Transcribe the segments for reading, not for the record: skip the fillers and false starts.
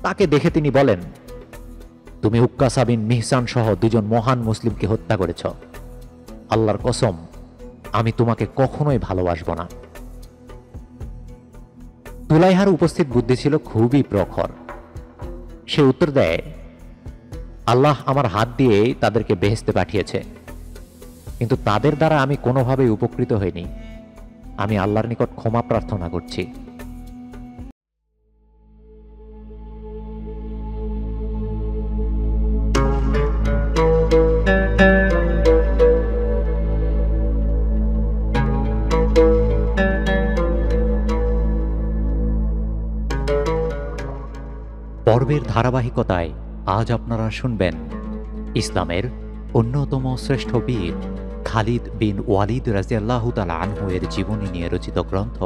তাকে দেখে তিনি বলেন, তুমি উক্কাসা বিন মিহসান সহ দুজন মহান মুসলিমকে হত্যা করেছ। আল্লাহর কসম, আমি তোমাকে কখনোই ভালোবাসব না। তুলাইহার উপস্থিত বুদ্ধি ছিল খুবই প্রখর। সে উত্তর দেয়, আল্লাহ আমার হাত দিয়েই তাদেরকে বেহেশতে পাঠিয়েছে, কিন্তু তাদের দ্বারা আমি কোনোভাবেই উপকৃত হইনি। আমি আল্লাহর নিকট ক্ষমা প্রার্থনা করছি। পর্বের ধারাবাহিকতায় আজ আপনারা শুনবেন ইসলামের অন্যতম শ্রেষ্ঠ বীর খালিদ বিন ওয়ালিদ রাদিয়াল্লাহু তাআলা আনহু এর জীবনী নিয়ে রচিত গ্রন্থ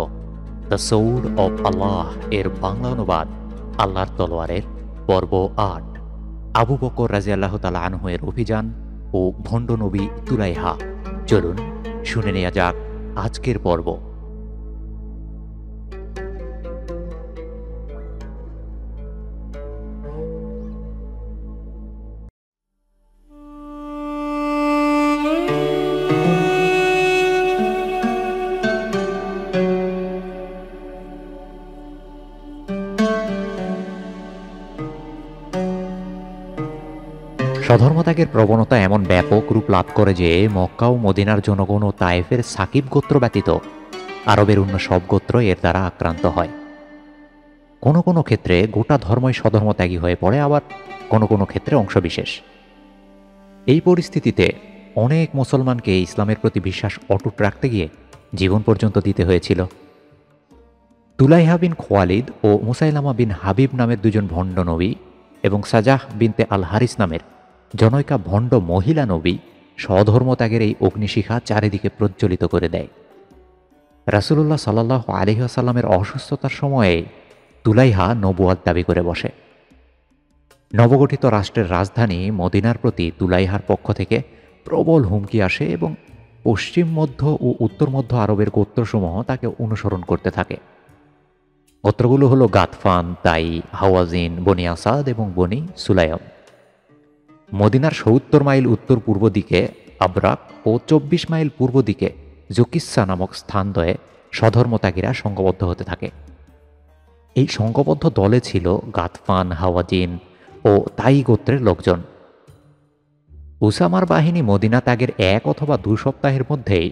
দ্য সোর্ড অব আল্লাহ এর বাংলা অনুবাদ আল্লাহর তলোয়ারের পর্ব ৮, আবু বকর রাদিয়াল্লাহু তাআলা আনহু এর অভিযান ও ভণ্ড নবী তুলাইহা। চলুন শুনে নেওয়া যাক আজকের পর্ব। সধর্মত্যাগের প্রবণতা এমন ব্যাপক রূপ লাভ করে যে মক্কা ও মদিনার জনগণ ও তায়েফের সাকিব গোত্র ব্যতীত আরবের অন্য সব গোত্র এর দ্বারা আক্রান্ত হয়। কোনো কোনো ক্ষেত্রে গোটা ধর্মই সধর্মত্যাগী হয়ে পড়ে, আবার কোনো কোনো ক্ষেত্রে অংশবিশেষ। এই পরিস্থিতিতে অনেক মুসলমানকে ইসলামের প্রতি বিশ্বাস অটুট রাখতে গিয়ে জীবন পর্যন্ত দিতে হয়েছিল। তুলাইহা বিন খোয়ালিদ ও মুসাইলামা বিন হাবিব নামের দুজন ভণ্ড নবী এবং সাজাহ বিনতে আল হারিস নামের জনৈকা ভণ্ড মহিলা নবী স্বধর্মত্যাগের এই অগ্নিশিখা চারিদিকে প্রজ্বলিত করে দেয়। রাসূলুল্লাহ সাল্লাল্লাহু আলাইহি ওয়াসাল্লামের অসুস্থতার সময়ে তুলাইহা নবুয়াত দাবি করে বসে। নবগঠিত রাষ্ট্রের রাজধানী মদিনার প্রতি তুলাইহার পক্ষ থেকে প্রবল হুমকি আসে এবং পশ্চিম মধ্য ও উত্তর মধ্য আরবের গোত্রসমূহ তাকে অনুসরণ করতে থাকে। গোত্রগুলো হলো গাতফান, তাই, হাওয়াজিন, বনি আসাদ এবং বনি সুলাইম। মদিনার ৭০ মাইল উত্তর পূর্ব দিকে আবরাক ও ২৪ মাইল পূর্ব দিকে জুকিসা নামক স্থানদ্বয়ে সধর্মত্যাগীরা সংঘবদ্ধ হতে থাকে। এই সংঘবদ্ধ দলে ছিল গাতফান, হাওয়াজিন ও তাই গোত্রের লোকজন। উসামার বাহিনী মদিনা ত্যাগের ১ অথবা ২ সপ্তাহের মধ্যেই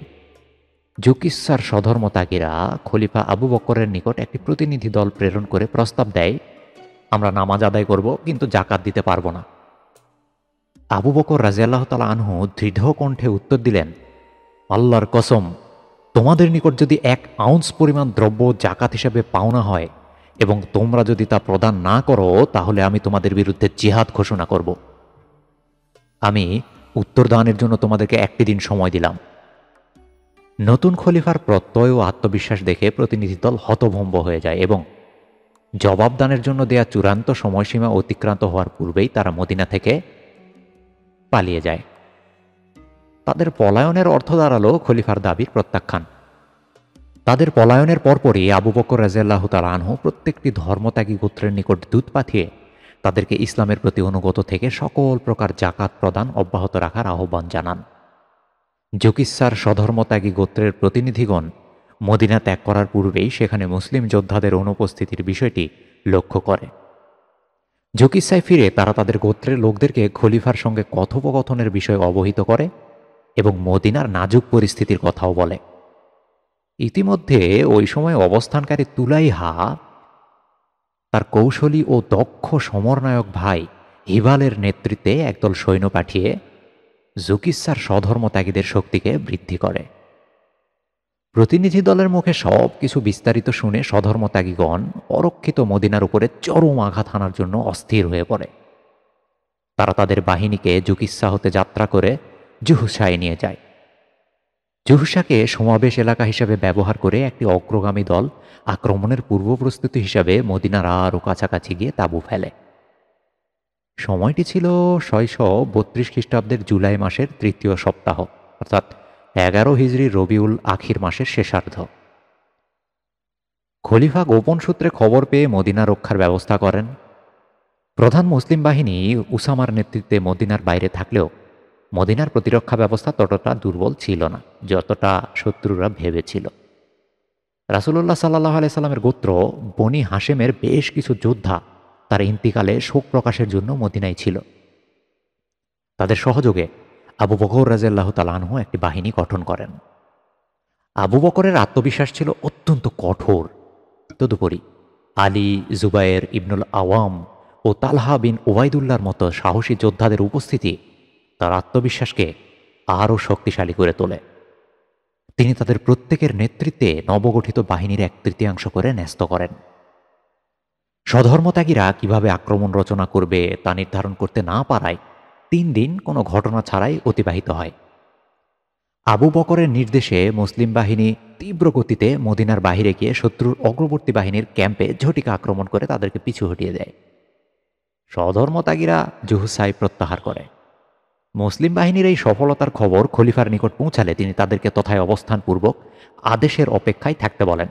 জুকিসার সধর্মত্যাগীরা খলিফা আবু বকরের নিকট একটি প্রতিনিধি দল প্রেরণ করে প্রস্তাব দেয়, আমরা নামাজ আদায় করব, কিন্তু জাকাত দিতে পারব না। আবু বকর রাদিয়াল্লাহু তাআলা আনহু দৃঢ় কণ্ঠে উত্তর দিলেন, আল্লাহর কসম, তোমাদের নিকট যদি ১ আউন্স পরিমাণ দ্রব্য জাকাত হিসেবে পাওনা হয় এবং তোমরা যদি তা প্রদান না করো, তাহলে আমি তোমাদের বিরুদ্ধে জিহাদ ঘোষণা করব। আমি উত্তর দানের জন্য তোমাদেরকে ১টি দিন সময় দিলাম। নতুন খলিফার প্রত্যয় ও আত্মবিশ্বাস দেখে প্রতিনিধি দল হতভম্ব হয়ে যায় এবং জবাবদানের জন্য দেয়া চূড়ান্ত সময়সীমা অতিক্রান্ত হওয়ার পূর্বেই তারা মদিনা থেকে পালিয়ে যায়। তাদের পলায়নের অর্থ দাঁড়ালো খলিফার দাবির প্রত্যাখ্যান। তাদের পলায়নের পরপরই আবু বকর রাদিয়াল্লাহু তাআলা আনহু প্রত্যেকটি ধর্মত্যাগী গোত্রের নিকট দূত পাঠিয়ে তাদেরকে ইসলামের প্রতি অনুগত থেকে সকল প্রকার জাকাত প্রদান অব্যাহত রাখার আহ্বান জানান। জুকিসার সধর্মত্যাগী গোত্রের প্রতিনিধিগণ মদিনা ত্যাগ করার পূর্বেই সেখানে মুসলিম যোদ্ধাদের অনুপস্থিতির বিষয়টি লক্ষ্য করে। জুকিসায় ফিরে তারা তাদের গোত্রের লোকদেরকে খলিফার সঙ্গে কথোপকথনের বিষয়ে অবহিত করে এবং মদিনার নাজুক পরিস্থিতির কথাও বলে। ইতিমধ্যে ওই সময় অবস্থানকারী তুলাইহা তার কৌশলী ও দক্ষ সমরনায়ক ভাই হিবালের নেতৃত্বে একদল সৈন্য পাঠিয়ে জুকিসার সধর্মত্যাগীদের শক্তিকে বৃদ্ধি করে। প্রতিনিধি দলের মুখে সব কিছু বিস্তারিত শুনে সধর্মত্যাগীগণ অরক্ষিত মদিনার উপরে চরম আঘাত হানার জন্য অস্থির হয়ে পড়ে। তারা তাদের বাহিনীকে জুকিসা হতে যাত্রা করে জুহুসায় নিয়ে যায়। জুহুসাকে সমাবেশ এলাকা হিসেবে ব্যবহার করে একটি অগ্রগামী দল আক্রমণের পূর্ব প্রস্তুতি হিসাবে মদিনার আরও কাছাকাছি গিয়ে তাঁবু ফেলে। সময়টি ছিল ৬৩২ খ্রিস্টাব্দের জুলাই মাসের ৩য় সপ্তাহ, অর্থাৎ ১১ হিজরি রবিউল আখির মাসের শেষার্ধ। খলিফা গোপন সূত্রে খবর পেয়ে মদিনা রক্ষার ব্যবস্থা করেন। প্রধান মুসলিম বাহিনী উসামার নেতৃত্বে মদিনার বাইরে থাকলেও মদিনার প্রতিরক্ষা ব্যবস্থা ততটা দুর্বল ছিল না যতটা শত্রুরা ভেবেছিল। রাসূলুল্লাহ সাল্লাল্লাহু আলাইহি সাল্লামের গোত্র বনি হাশেমের বেশ কিছু যোদ্ধা তার ইন্তিকালে শোক প্রকাশের জন্য মদিনায় ছিল। তাদের সহযোগে আবু বকর রাদিয়াল্লাহু তাআলা আনহু একটি বাহিনী গঠন করেন। আবু বকরের আত্মবিশ্বাস ছিল অত্যন্ত কঠোর। তদুপরি আলী, জুবায়ের ইবনুল আওয়াম ও তালহা বিন ওবায়দুল্লাহর মতো সাহসী যোদ্ধাদের উপস্থিতি তার আত্মবিশ্বাসকে আরও শক্তিশালী করে তোলে। তিনি তাদের প্রত্যেকের নেতৃত্বে নবগঠিত বাহিনীর 1/3 করে ন্যস্ত করেন। স্বধর্মত্যাগীরা কিভাবে আক্রমণ রচনা করবে তা নির্ধারণ করতে না পারায় 3 দিন কোনো ঘটনা ছাড়াই অতিবাহিত হয়। আবু বকরের নির্দেশে মুসলিম বাহিনী তীব্র গতিতে মদিনার বাহিরে গিয়ে শত্রুর অগ্রবর্তী বাহিনীর ক্যাম্পে ঝটিকা আক্রমণ করে তাদেরকে পিছু হটিয়ে দেয়। স্বধর্মত্যাগীরা জুহুসাই প্রত্যাহার করে। মুসলিম বাহিনীর এই সফলতার খবর খলিফার নিকট পৌঁছালে তিনি তাদেরকে তথায় অবস্থানপূর্বক আদেশের অপেক্ষায় থাকতে বলেন।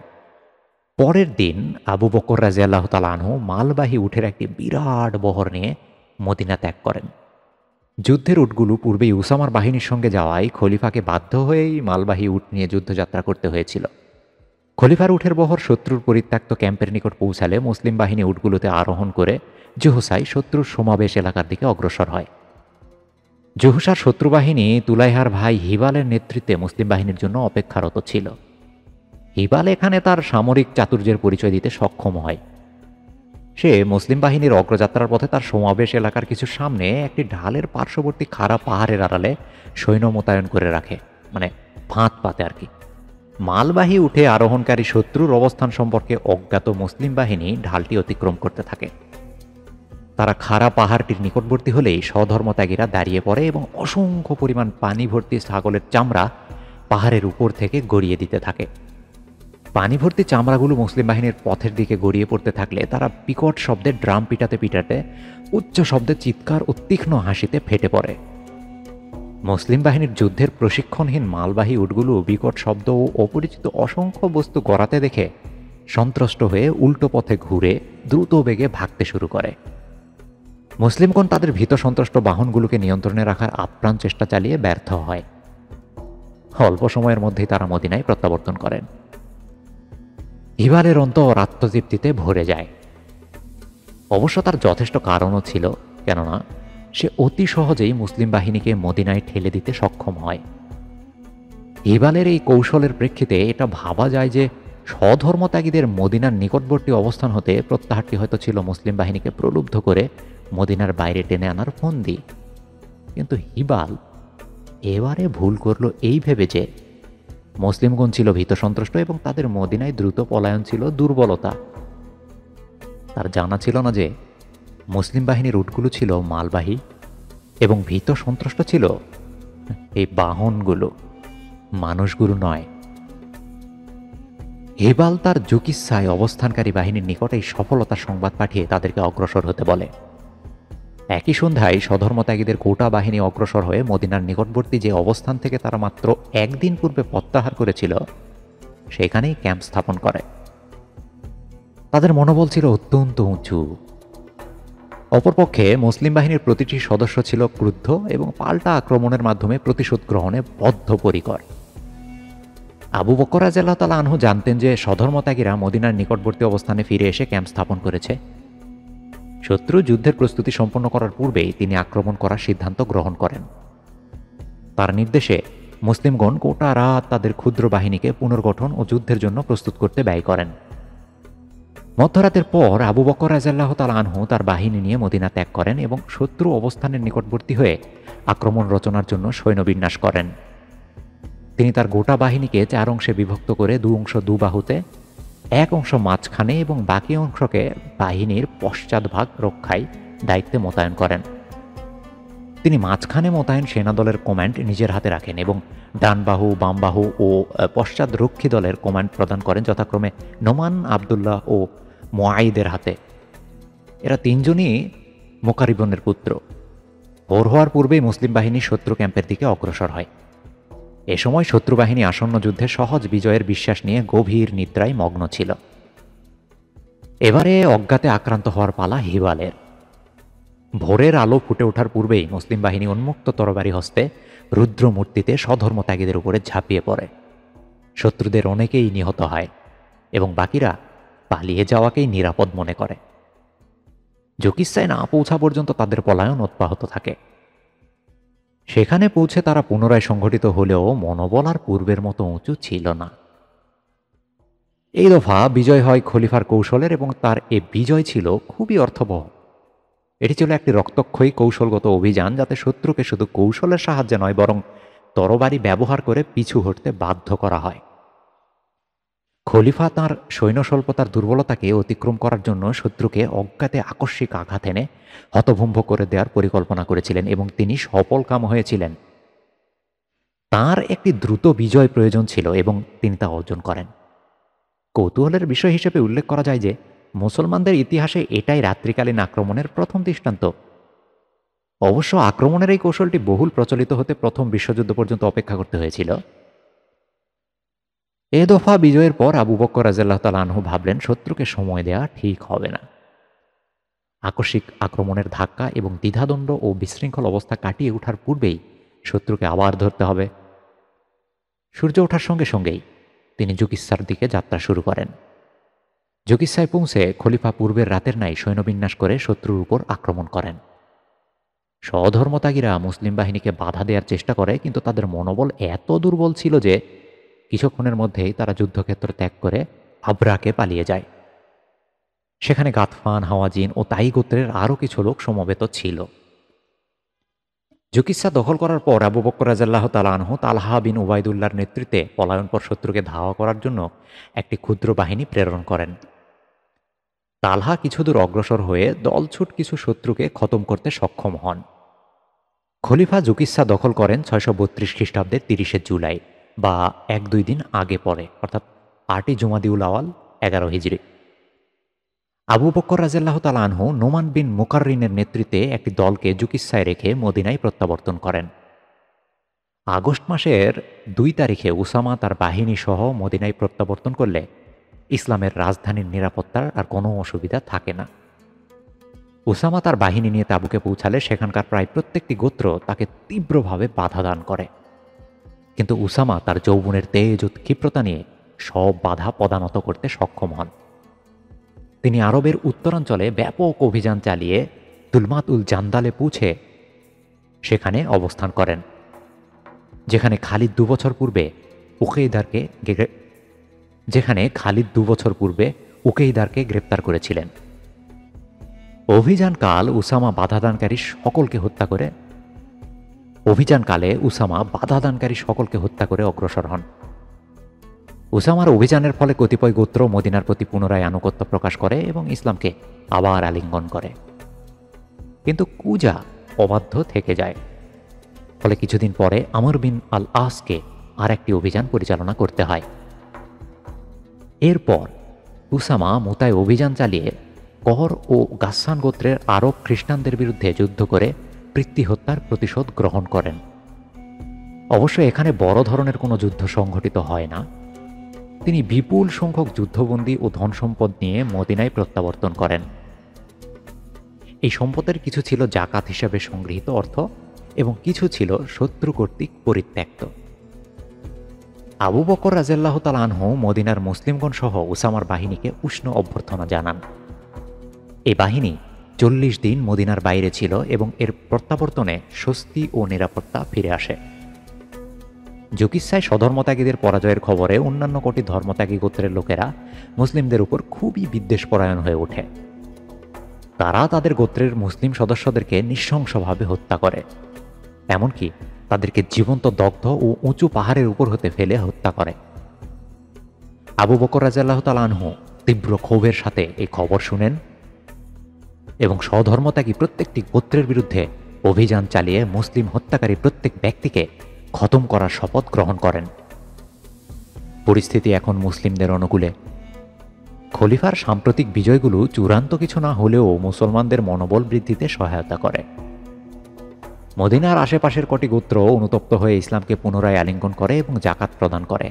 পরের দিন আবু বকর রাদিয়াল্লাহু তাআলা আনহু মালবাহী উটের একটি বিরাট বহর নিয়ে মদিনা ত্যাগ করেন। যুদ্ধের উটগুলো পূর্বেই উসামার বাহিনীর সঙ্গে যাওয়ায় খলিফাকে বাধ্য হয়েই মালবাহী উট নিয়ে যুদ্ধযাত্রা করতে হয়েছিল। খলিফার উটের বহর শত্রুর পরিত্যক্ত ক্যাম্পের নিকট পৌঁছালে মুসলিম বাহিনী উটগুলোতে আরোহণ করে জুহুসাই শত্রুর সমাবেশ এলাকার দিকে অগ্রসর হয়। জুহুসার শত্রুবাহিনী তুলাইহার ভাই হিবালের নেতৃত্বে মুসলিম বাহিনীর জন্য অপেক্ষারত ছিল। হিবাল এখানে তার সামরিক চাতুর্যের পরিচয় দিতে সক্ষম হয়। সে মুসলিম বাহিনীর অগ্রযাত্রার পথে তার সমাবেশ এলাকার কিছু সামনে একটি ঢালের পার্শ্ববর্তী খাড়া পাহাড়ের আড়ালে সৈন্য মোতায়েন করে রাখে, মানে ফাঁদ পাতে আর কি। মালবাহী উঠে আরোহণকারী শত্রুর অবস্থান সম্পর্কে অজ্ঞাত মুসলিম বাহিনী ঢালটি অতিক্রম করতে থাকে। তারা খাড়া পাহাড়টির নিকটবর্তী হলেই স্বধর্মত্যাগীরা দাঁড়িয়ে পড়ে এবং অসংখ্য পরিমাণ পানি ভর্তি ছাগলের চামড়া পাহাড়ের উপর থেকে গড়িয়ে দিতে থাকে। পানি ভর্তি চামড়াগুলো মুসলিম বাহিনীর পথের দিকে গড়িয়ে পড়তে থাকলে তারা বিকট শব্দে ড্রাম পিটাতে পিটাতে উচ্চ শব্দে চিৎকার ও তীক্ষ্ণ হাসিতে ফেটে পড়ে। মুসলিম বাহিনীর যুদ্ধের প্রশিক্ষণহীন মালবাহী উটগুলো বিকট শব্দ ও অপরিচিত অসংখ্য বস্তু গড়াতে দেখে সন্ত্রস্ত হয়ে উল্টো পথে ঘুরে দ্রুত বেগে ভাগতে শুরু করে। মুসলিমগণ তাদের ভীত সন্ত্রস্ত বাহনগুলোকে নিয়ন্ত্রণে রাখার আপ্রাণ চেষ্টা চালিয়ে ব্যর্থ হয়। অল্প সময়ের মধ্যেই তারা মদিনায় প্রত্যাবর্তন করেন। হিবালের অন্তর আত্মতৃপ্তিতে ভরে যায়। অবশ্য তার যথেষ্ট কারণও ছিল, কেননা সে অতি সহজেই মুসলিম বাহিনীকে মদিনায় ঠেলে দিতে সক্ষম হয়। হিবালের এই কৌশলের প্রেক্ষিতে এটা ভাবা যায় যে স্বধর্মত্যাগীদের মদিনার নিকটবর্তী অবস্থান হতে প্রত্যাহারটি হয়তো ছিল মুসলিম বাহিনীকে প্রলুব্ধ করে মদিনার বাইরে টেনে আনার ফন্দি। কিন্তু হিবাল এবারে ভুল করল এই ভেবে যে মুসলিমগণ ছিল ভীত সন্ত্রস্ত এবং তাদের মদিনায় দ্রুত পলায়ন ছিল দুর্বলতা। তার জানা ছিল না যে মুসলিম বাহিনীর উটগুলো ছিল মালবাহী এবং ভীত সন্ত্রস্ত ছিল এই বাহনগুলো, মানুষগুলো নয়। হিবাল তার জুকিসায় অবস্থানকারী বাহিনীর নিকটে এই সফলতার সংবাদ পাঠিয়ে তাদেরকে অগ্রসর হতে বলে। একই সন্ধ্যায় স্বধর্মত্যাগীদের গোটা বাহিনী অগ্রসর হয়ে মদিনার নিকটবর্তী যে অবস্থান থেকে তারা মাত্র একদিন পূর্বে প্রত্যাহার করেছিল সেখানেই ক্যাম্প স্থাপন করে। তাদের মনোবল ছিল অত্যন্ত উঁচু। অপরপক্ষে মুসলিম বাহিনীর প্রতিটি সদস্য ছিল ক্রুদ্ধ এবং পাল্টা আক্রমণের মাধ্যমে প্রতিশোধ গ্রহণে বদ্ধপরিকর। আবু বকর রাদিয়াল্লাহু তাআলা আনহু জানতেন যে স্বধর্মত্যাগীরা মদিনার নিকটবর্তী অবস্থানে ফিরে এসে ক্যাম্প স্থাপন করেছে। শত্রু যুদ্ধের প্রস্তুতি সম্পন্ন করার পূর্বেই তিনি আক্রমণ করার সিদ্ধান্ত গ্রহণ করেন। তার নির্দেশে মুসলিমগণ গোটা রাত তাদের ক্ষুদ্র বাহিনীকে পুনর্গঠন ও যুদ্ধের জন্য প্রস্তুত করতে ব্যয় করেন। মধ্যরাতের পর আবু বকর রাদিয়াল্লাহু তাআলা আনহু তার বাহিনী নিয়ে মদিনা ত্যাগ করেন এবং শত্রু অবস্থানের নিকটবর্তী হয়ে আক্রমণ রচনার জন্য সৈন্যবিন্যাস করেন। তিনি তার গোটা বাহিনীকে 4 অংশে বিভক্ত করে 2 অংশ দুবাহুতে, 1 অংশ মাঝখানে এবং বাকি অংশকে বাহিনীর পশ্চাৎভাগ রক্ষায় দায়িত্বে মোতায়েন করেন। তিনি মাঝখানে মোতায়েন সেনাদলের কমান্ড নিজের হাতে রাখেন এবং ডানবাহু, বামবাহু ও পশ্চাৎরক্ষী দলের কমান্ড প্রদান করেন যথাক্রমে নোমান, আবদুল্লাহ ও মুআইদের হাতে। এরা 3 জনই মুকারিবনের পুত্র। ভোর হওয়ার পূর্বেই মুসলিম বাহিনী শত্রু ক্যাম্পের দিকে অগ্রসর হয়। এ সময় শত্রু বাহিনী আসন্ন যুদ্ধে সহজ বিজয়ের বিশ্বাস নিয়ে গভীর নিদ্রায় মগ্ন ছিল। এবারে অজ্ঞাতে আক্রান্ত হওয়ার পালা হিবালের। ভোরের আলো ফুটে ওঠার পূর্বেই মুসলিম বাহিনী উন্মুক্ত তরবারি হস্তে রুদ্র মূর্তিতে স্বধর্ম ত্যাগীদের উপরে ঝাঁপিয়ে পড়ে। শত্রুদের অনেকেই নিহত হয় এবং বাকিরা পালিয়ে যাওয়াকেই নিরাপদ মনে করে। জকিস্সায় না পৌঁছা পর্যন্ত তাদের পলায়ন অব্যাহত থাকে। সেখানে পৌঁছে তারা পুনরায় সংগঠিত হলেও মনোবল আর পূর্বের মতো উঁচু ছিল না। এই দফা বিজয় হয় খলিফার কৌশলের এবং তার এ বিজয় ছিল খুবই অর্থবহ। এটি ছিল একটি রক্তক্ষয়ী কৌশলগত অভিযান, যাতে শত্রুকে শুধু কৌশলের সাহায্যে নয় বরং তরবারি ব্যবহার করে পিছু হটতে বাধ্য করা হয়। খলিফা তাঁর সৈন্য স্বল্পতার দুর্বলতাকে অতিক্রম করার জন্য শত্রুকে অজ্ঞাতে আকস্মিক আঘাত এনে হতভম্ব করে দেওয়ার পরিকল্পনা করেছিলেন এবং তিনি সফলকাম হয়েছিলেন। তাঁর একটি দ্রুত বিজয় প্রয়োজন ছিল এবং তিনি তা অর্জন করেন। কৌতূহলের বিষয় হিসেবে উল্লেখ করা যায় যে মুসলমানদের ইতিহাসে এটাই রাত্রিকালীন আক্রমণের প্রথম দৃষ্টান্ত। অবশ্য আক্রমণের এই কৌশলটি বহুল প্রচলিত হতে প্রথম বিশ্বযুদ্ধ পর্যন্ত অপেক্ষা করতে হয়েছিল। এ দফা বিজয়ের পর আবু বকর রাদিয়াল্লাহু তাআলা আনহু ভাবলেন শত্রুকে সময় দেওয়া ঠিক হবে না। আকস্মিক আক্রমণের ধাক্কা এবং দ্বিধাদ্বন্দ্ব ও বিশৃঙ্খল অবস্থা কাটিয়ে ওঠার পূর্বেই শত্রুকে আবার ধরতে হবে। সূর্য ওঠার সঙ্গে সঙ্গেই তিনি জুকিস্সার দিকে যাত্রা শুরু করেন। জুকিস্সায় পৌঁছে খলিফা পূর্বের রাতের ন্যায় সৈন্যবিন্যাস করে শত্রুর উপর আক্রমণ করেন। স্বধর্মত্যাগীরা মুসলিম বাহিনীকে বাধা দেওয়ার চেষ্টা করে, কিন্তু তাদের মনোবল এত দুর্বল ছিল যে কিছুক্ষণের মধ্যেই তারা যুদ্ধক্ষেত্র ত্যাগ করে আবরাকে পালিয়ে যায়। সেখানে গাতফান, হাওয়াজিন ও তাই গোত্রের আরও কিছু লোক সমবেত ছিল। জুকিস্সা দখল করার পর আবু বকর রাদিয়াল্লাহু তাআলা আনহু তালহা বিন উবাইদুল্লাহর নেতৃত্বে পলায়নপর শত্রুকে ধাওয়া করার জন্য একটি ক্ষুদ্র বাহিনী প্রেরণ করেন। তালহা কিছুদূর অগ্রসর হয়ে দলছুট কিছু শত্রুকে খতম করতে সক্ষম হন। খলিফা জুকিস্সা দখল করেন 632 খ্রিস্টাব্দের 30শে জুলাই বা 1-2 দিন আগে পরে, অর্থাৎ 8ই জুমাদিউল আওয়াল 11 হিজরি। আবু বকর রাদিয়াল্লাহু তাআলা আনহু নোমান বিন মুকাররিনের নেতৃত্বে একটি দলকে জুকিস্সায় রেখে মদিনায় প্রত্যাবর্তন করেন। আগস্ট মাসের 2 তারিখে উসামা তার বাহিনী সহ মদিনায় প্রত্যাবর্তন করলে ইসলামের রাজধানীর নিরাপত্তার আর কোনো অসুবিধা থাকে না। উসামা তার বাহিনী নিয়ে তাবুকে পৌঁছালে সেখানকার প্রায় প্রত্যেকটি গোত্র তাকে তীব্রভাবে বাধা দান করে, কিন্তু উসামা তার যৌবনের তেজ ও ক্ষিপ্রতা নিয়ে সব বাধা পদানত করতে সক্ষম হন। তিনি আরবের উত্তরাঞ্চলে ব্যাপক অভিযান চালিয়ে দুলমাত উল জান্দালে পৌঁছে সেখানে অবস্থান করেন, যেখানে খালিদ 2 বছর পূর্বে উকেইদারকে গ্রেপ্তার করেছিলেন। অভিযানকালে উসামা বাধাদানকারী সকলকে হত্যা করে অগ্রসর হন। উসামার অভিযানের ফলে কতিপয় গোত্র মদিনার প্রতি পুনরায় আনুগত্য প্রকাশ করে এবং ইসলামকে আবার আলিঙ্গন করে, কিন্তু কুজা অবাধ্য থেকে যায়। ফলে কিছুদিন পরে আমর বিন আল আসকে আর একটি অভিযান পরিচালনা করতে হয়। এরপর উসামা মুতায় অভিযান চালিয়ে কর ও গাসসান গোত্রের আরব খ্রিস্টানদের বিরুদ্ধে যুদ্ধ করে পিতৃ হত্যার প্রতিশোধ গ্রহণ করেন। অবশ্য এখানে বড় ধরনের কোনো যুদ্ধ সংঘটিত হয় না। তিনি বিপুল সংখ্যক যুদ্ধবন্দী ও ধন সম্পদ নিয়ে মদিনায় প্রত্যাবর্তন করেন। এই সম্পদের কিছু ছিল জাকাত হিসাবে সংগৃহীত অর্থ এবং কিছু ছিল শত্রু কর্তৃক পরিত্যক্ত। আবু বকর রাদিয়াল্লাহু তাআলা আনহু মদিনার মুসলিমগণ সহ উসামার বাহিনীকে উষ্ণ অভ্যর্থনা জানান। এই বাহিনী 40 দিন মদিনার বাইরে ছিল এবং এর প্রত্যাবর্তনে স্বস্তি ও নিরাপত্তা ফিরে আসে। জুকিস্সায় স্বধর্মত্যাগীদের পরাজয়ের খবরে অন্যান্য কটি ধর্মত্যাগী গোত্রের লোকেরা মুসলিমদের উপর খুবই বিদ্বেষপরায়ণ হয়ে ওঠে। তারা তাদের গোত্রের মুসলিম সদস্যদেরকে নৃশংসভাবে হত্যা করে, এমনকি তাদেরকে জীবন্ত দগ্ধ ও উঁচু পাহাড়ের উপর হতে ফেলে হত্যা করে। আবু বকর রাদিয়াল্লাহু তাআলা আনহু তীব্র ক্ষোভের সাথে এই খবর শুনেন এবং স্বধর্মত্যাগী প্রত্যেকটি গোত্রের বিরুদ্ধে অভিযান চালিয়ে মুসলিম হত্যাকারী প্রত্যেক ব্যক্তিকে খতম করার শপথ গ্রহণ করেন। পরিস্থিতি এখন মুসলিমদের অনুকূলে। খলিফার সাম্প্রতিক বিজয়গুলো চূড়ান্ত কিছু না হলেও মুসলমানদের মনোবল বৃদ্ধিতে সহায়তা করে। মদিনার আশেপাশের কটি গোত্র অনুতপ্ত হয়ে ইসলামকে পুনরায় আলিঙ্গন করে এবং জাকাত প্রদান করে।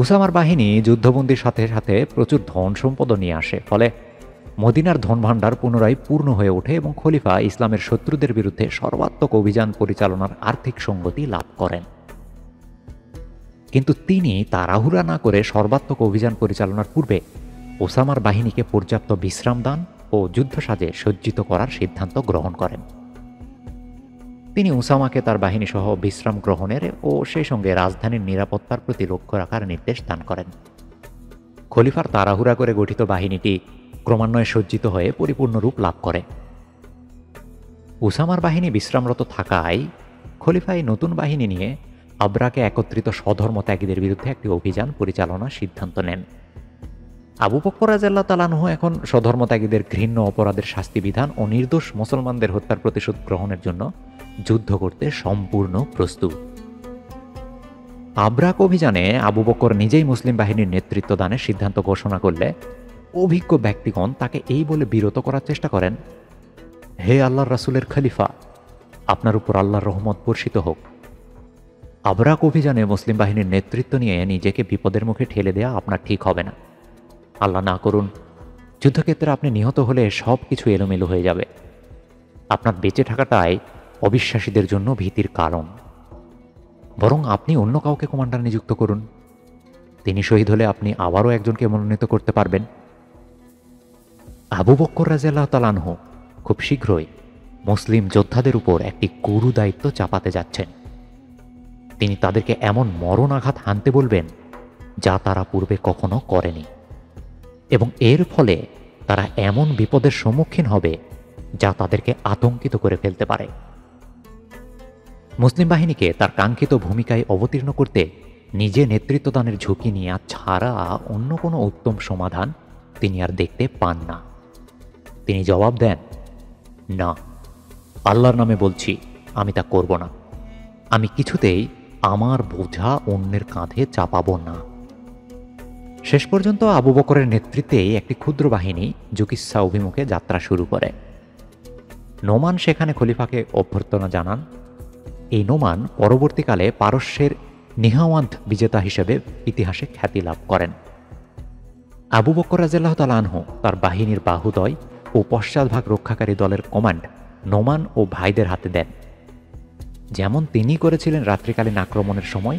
উসামার বাহিনী যুদ্ধবন্দির সাথে সাথে প্রচুর ধন সম্পদ নিয়ে আসে, ফলে মদিনার ধনভাণ্ডার পুনরায় পূর্ণ হয়ে ওঠে এবং খলিফা ইসলামের শত্রুদের বিরুদ্ধে সর্বাত্মক অভিযান পরিচালনার আর্থিক সঙ্গতি লাভ করেন। কিন্তু তিনি তাড়াহুড়া না করে সর্বাত্মক অভিযান পরিচালনার পূর্বে ওসামার বাহিনীকে পর্যাপ্ত বিশ্রাম দান ও যুদ্ধসাজে সজ্জিত করার সিদ্ধান্ত গ্রহণ করেন। তিনি উসামাকে তার বাহিনী সহ বিশ্রাম গ্রহণের ও সেই সঙ্গে রাজধানীর নিরাপত্তার প্রতি লক্ষ্য রাখার নির্দেশ দান করেন। খলিফার তাড়াহুড়া করে গঠিত বাহিনীটি ক্রমান্বয়ে সজ্জিত হয়ে পরিপূর্ণ রূপ লাভ করে। উসামার বাহিনী বিশ্রামরত থাকায় খলিফা এই নতুন বাহিনী নিয়ে আবরাকে একত্রিত স্বধর্মত্যাগীদের বিরুদ্ধে একটি অভিযান পরিচালনার সিদ্ধান্ত নেন। আবু বকর রাদিয়াল্লাহু তাআলা আনহু এখন স্বধর্মত্যাগীদের ঘৃণ্য অপরাধের শাস্তিবিধান ও নির্দোষ মুসলমানদের হত্যার প্রতিশোধ গ্রহণের জন্য যুদ্ধ করতে সম্পূর্ণ প্রস্তুত। আবরাক অভিযানে আবু বকর নিজেই মুসলিম বাহিনীর নেতৃত্ব দানের সিদ্ধান্ত ঘোষণা করলে অভিজ্ঞ ব্যক্তিগণ তাকে এই বলে বিরত করার চেষ্টা করেন, হে আল্লাহর রাসূলের খলিফা, আপনার উপর আল্লাহর রহমত বর্ষিত হোক। আবরাক অভিযানে মুসলিম বাহিনীর নেতৃত্ব নিয়ে নিজেকে বিপদের মুখে ঠেলে দেয়া আপনার ঠিক হবে না। আল্লাহ না করুন, যুদ্ধক্ষেত্রে আপনি নিহত হলে সব কিছু এলোমেলো হয়ে যাবে। আপনার বেঁচে থাকাটাই অবিশ্বাসীদের জন্য ভীতির কারণ। বরং আপনি অন্য কাউকে কমান্ডার নিযুক্ত করুন। তিনি শহীদ হলে আপনি আবারও একজনকে মনোনীত করতে পারবেন। আবু বকর রাদিয়াল্লাহু তাআলা আনহু খুব শীঘ্রই মুসলিম যোদ্ধাদের উপর একটি গুরু দায়িত্ব চাপাতে যাচ্ছেন। তিনি তাদেরকে এমন মরণ আঘাত হানতে বলবেন যা তারা পূর্বে কখনো করেনি, এবং এর ফলে তারা এমন বিপদের সম্মুখীন হবে যা তাদেরকে আতঙ্কিত করে ফেলতে পারে। মুসলিম বাহিনীকে তার কাঙ্ক্ষিত ভূমিকায় অবতীর্ণ করতে নিজে নেতৃত্বদানের ঝুঁকি নেওয়া ছাড়া অন্য কোনো উত্তম সমাধান তিনি আর দেখতে পান না। তিনি জবাব দেন, না, আল্লাহর নামে বলছি, আমি তা করব না। আমি কিছুতেই আমার বোঝা অন্যের কাঁধে চাপাবো না। শেষ পর্যন্ত আবু বকরের নেতৃত্বে একটি ক্ষুদ্র বাহিনী জুকিসা অভিমুখে যাত্রা শুরু করে। নোমান সেখানে খলিফাকে অভ্যর্থনা জানান। এই নোমান পরবর্তীকালে পারস্যের নিহাওয়ান্দ বিজেতা হিসেবে ইতিহাসে খ্যাতি লাভ করেন। আবু বকর রাদিয়াল্লাহু তাআলা আনহু তার বাহিনীর বাহুদয় ও পশ্চাৎভাগ রক্ষাকারী দলের কমান্ড নোমান ও ভাইদের হাতে দেন, যেমন তিনি করেছিলেন রাত্রিকালীন আক্রমণের সময়।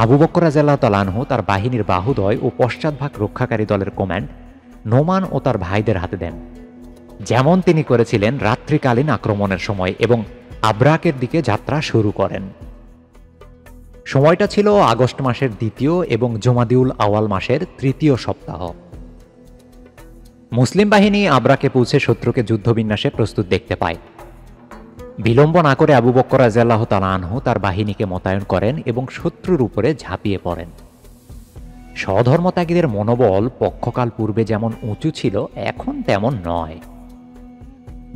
আবু বকর রাদিয়াল্লাহু তাআলা আনহু তার বাহিনীর বাহুদয় ও পশ্চাৎভাগ রক্ষাকারী দলের কমান্ড নোমান ও তার ভাইদের হাতে দেন, যেমন তিনি করেছিলেন রাত্রিকালীন আক্রমণের সময়, এবং আবরাকের দিকে যাত্রা শুরু করেন। সময়টা ছিল আগস্ট মাসের ২য় এবং জমাদিউল আওয়াল মাসের ৩য় সপ্তাহ। মুসলিম বাহিনী আবরাকে পৌঁছে শত্রুকে যুদ্ধবিন্যাসে প্রস্তুত দেখতে পায়। বিলম্ব না করে আবু বকর রাদিয়াল্লাহু তাআলা আনহু তার বাহিনীকে মোতায়েন করেন এবং শত্রুর উপরে ঝাঁপিয়ে পড়েন। স্বধর্মত্যাগীদের মনোবল পক্ষকাল পূর্বে যেমন উঁচু ছিল, এখন তেমন নয়।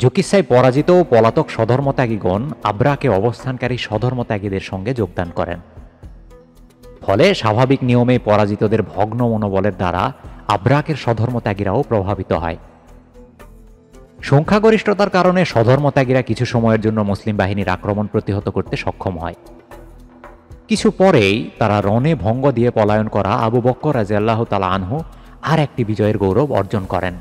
জুকিসায় পরাজিত ও পলাতক স্বধর্মত্যাগীগণ আবরাকে অবস্থানকারী স্বধর্মত্যাগীদের সঙ্গে যোগদান করেন। ফলে স্বাভাবিক নিয়মে পরাজিতদের ভগ্ন মনোবলের দ্বারা আবরাকের স্বধর্মত্যাগীরাও প্রভাবিত হয়। সংখ্যাগরিষ্ঠতার কারণে স্বধর্মত্যাগীরা কিছু সময়ের জন্য মুসলিম বাহিনীর আক্রমণ প্রতিহত করতে সক্ষম হয়। কিছু পরেই তারা রণে ভঙ্গ দিয়ে পলায়ন করা আবু বকর রাদিয়াল্লাহু তাআলা আনহু আর একটি বিজয়ের গৌরব অর্জন করেন।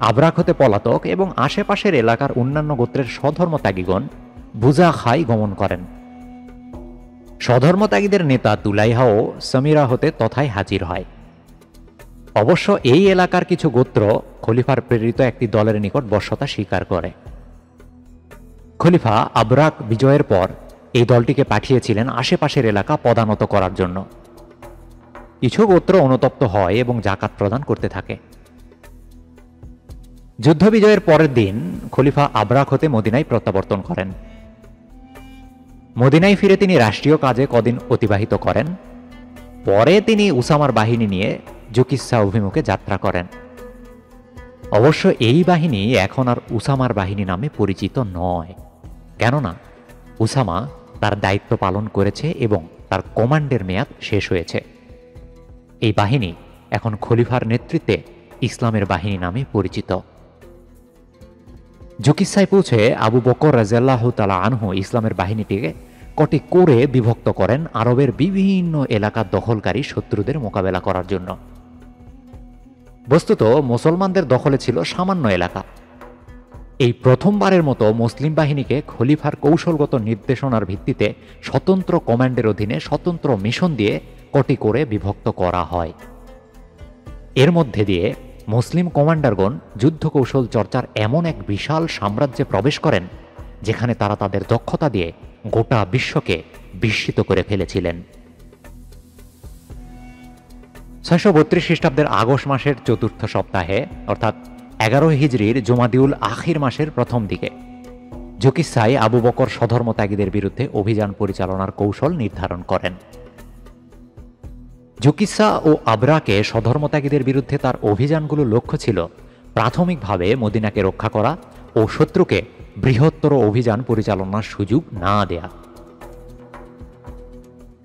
আবরাক হতে পলাতক এবং আশেপাশের এলাকার অন্যান্য গোত্রের স্বধর্মত্যাগীগণ বুজা খাই গমন করেন। স্বধর্মত্যাগীদের নেতা তুলাইহাও সামিরা হতে তথায় হাজির হয়। অবশ্য এই এলাকার কিছু গোত্র খলিফার প্রেরিত একটি দলের নিকট বশ্যতা স্বীকার করে। খলিফা আবরাক বিজয়ের পর এই দলটিকে পাঠিয়েছিলেন আশেপাশের এলাকা পদানত করার জন্য। কিছু গোত্র অনুতপ্ত হয় এবং জাকাত প্রদান করতে থাকে। যুদ্ধ বিজয়ের পরের দিন খলিফা আবরাক হতে মদিনায় প্রত্যাবর্তন করেন। মদিনায় ফিরে তিনি রাষ্ট্রীয় কাজে কদিন অতিবাহিত করেন। পরে তিনি উসামার বাহিনী নিয়ে জুকিসা অভিমুখে যাত্রা করেন। অবশ্য এই বাহিনী এখন আর উসামার বাহিনী নামে পরিচিত নয়, কেননা উসামা তার দায়িত্ব পালন করেছে এবং তার কমান্ডের মেয়াদ শেষ হয়েছে। এই বাহিনী এখন খলিফার নেতৃত্বে ইসলামের বাহিনী নামে পরিচিত। জুকিসায় পৌঁছে আবু বকর রাদিয়াল্লাহু তাআলা আনহু ইসলামের বাহিনীটিকে কটি করে বিভক্ত করেন আরবের বিভিন্ন এলাকা দখলকারী শত্রুদের মোকাবেলা করার জন্য। বস্তুত মুসলমানদের দখলে ছিল সামান্য এলাকা। এই প্রথমবারের মতো মুসলিম বাহিনীকে খলিফার কৌশলগত নির্দেশনার ভিত্তিতে স্বতন্ত্র কমান্ডের অধীনে স্বতন্ত্র মিশন দিয়ে কটি করে বিভক্ত করা হয়। এর মধ্যে দিয়ে মুসলিম কমান্ডারগণ যুদ্ধ কৌশল চর্চার এমন এক বিশাল সাম্রাজ্যে প্রবেশ করেন যেখানে তারা তাদের দক্ষতা দিয়ে গোটা বিশ্বকে বিস্মিত করে ফেলেছিলেন। 632 খ্রিস্টাব্দের আগস্ট মাসের চতুর্থ সপ্তাহে অর্থাৎ 11 হিজরির জুমাদিউল আখির মাসের প্রথম দিকে জুকিসাই আবু বকর সধর্মত্যাগীদের বিরুদ্ধে অভিযান পরিচালনার কৌশল নির্ধারণ করেন। জুকিসা ও আবরাকে সধর্মত্যাগীদের বিরুদ্ধে তার অভিযানগুলোর লক্ষ্য ছিল প্রাথমিকভাবে মদিনাকে রক্ষা করা ও শত্রুকে বৃহত্তর অভিযান পরিচালনার সুযোগ না দেয়া।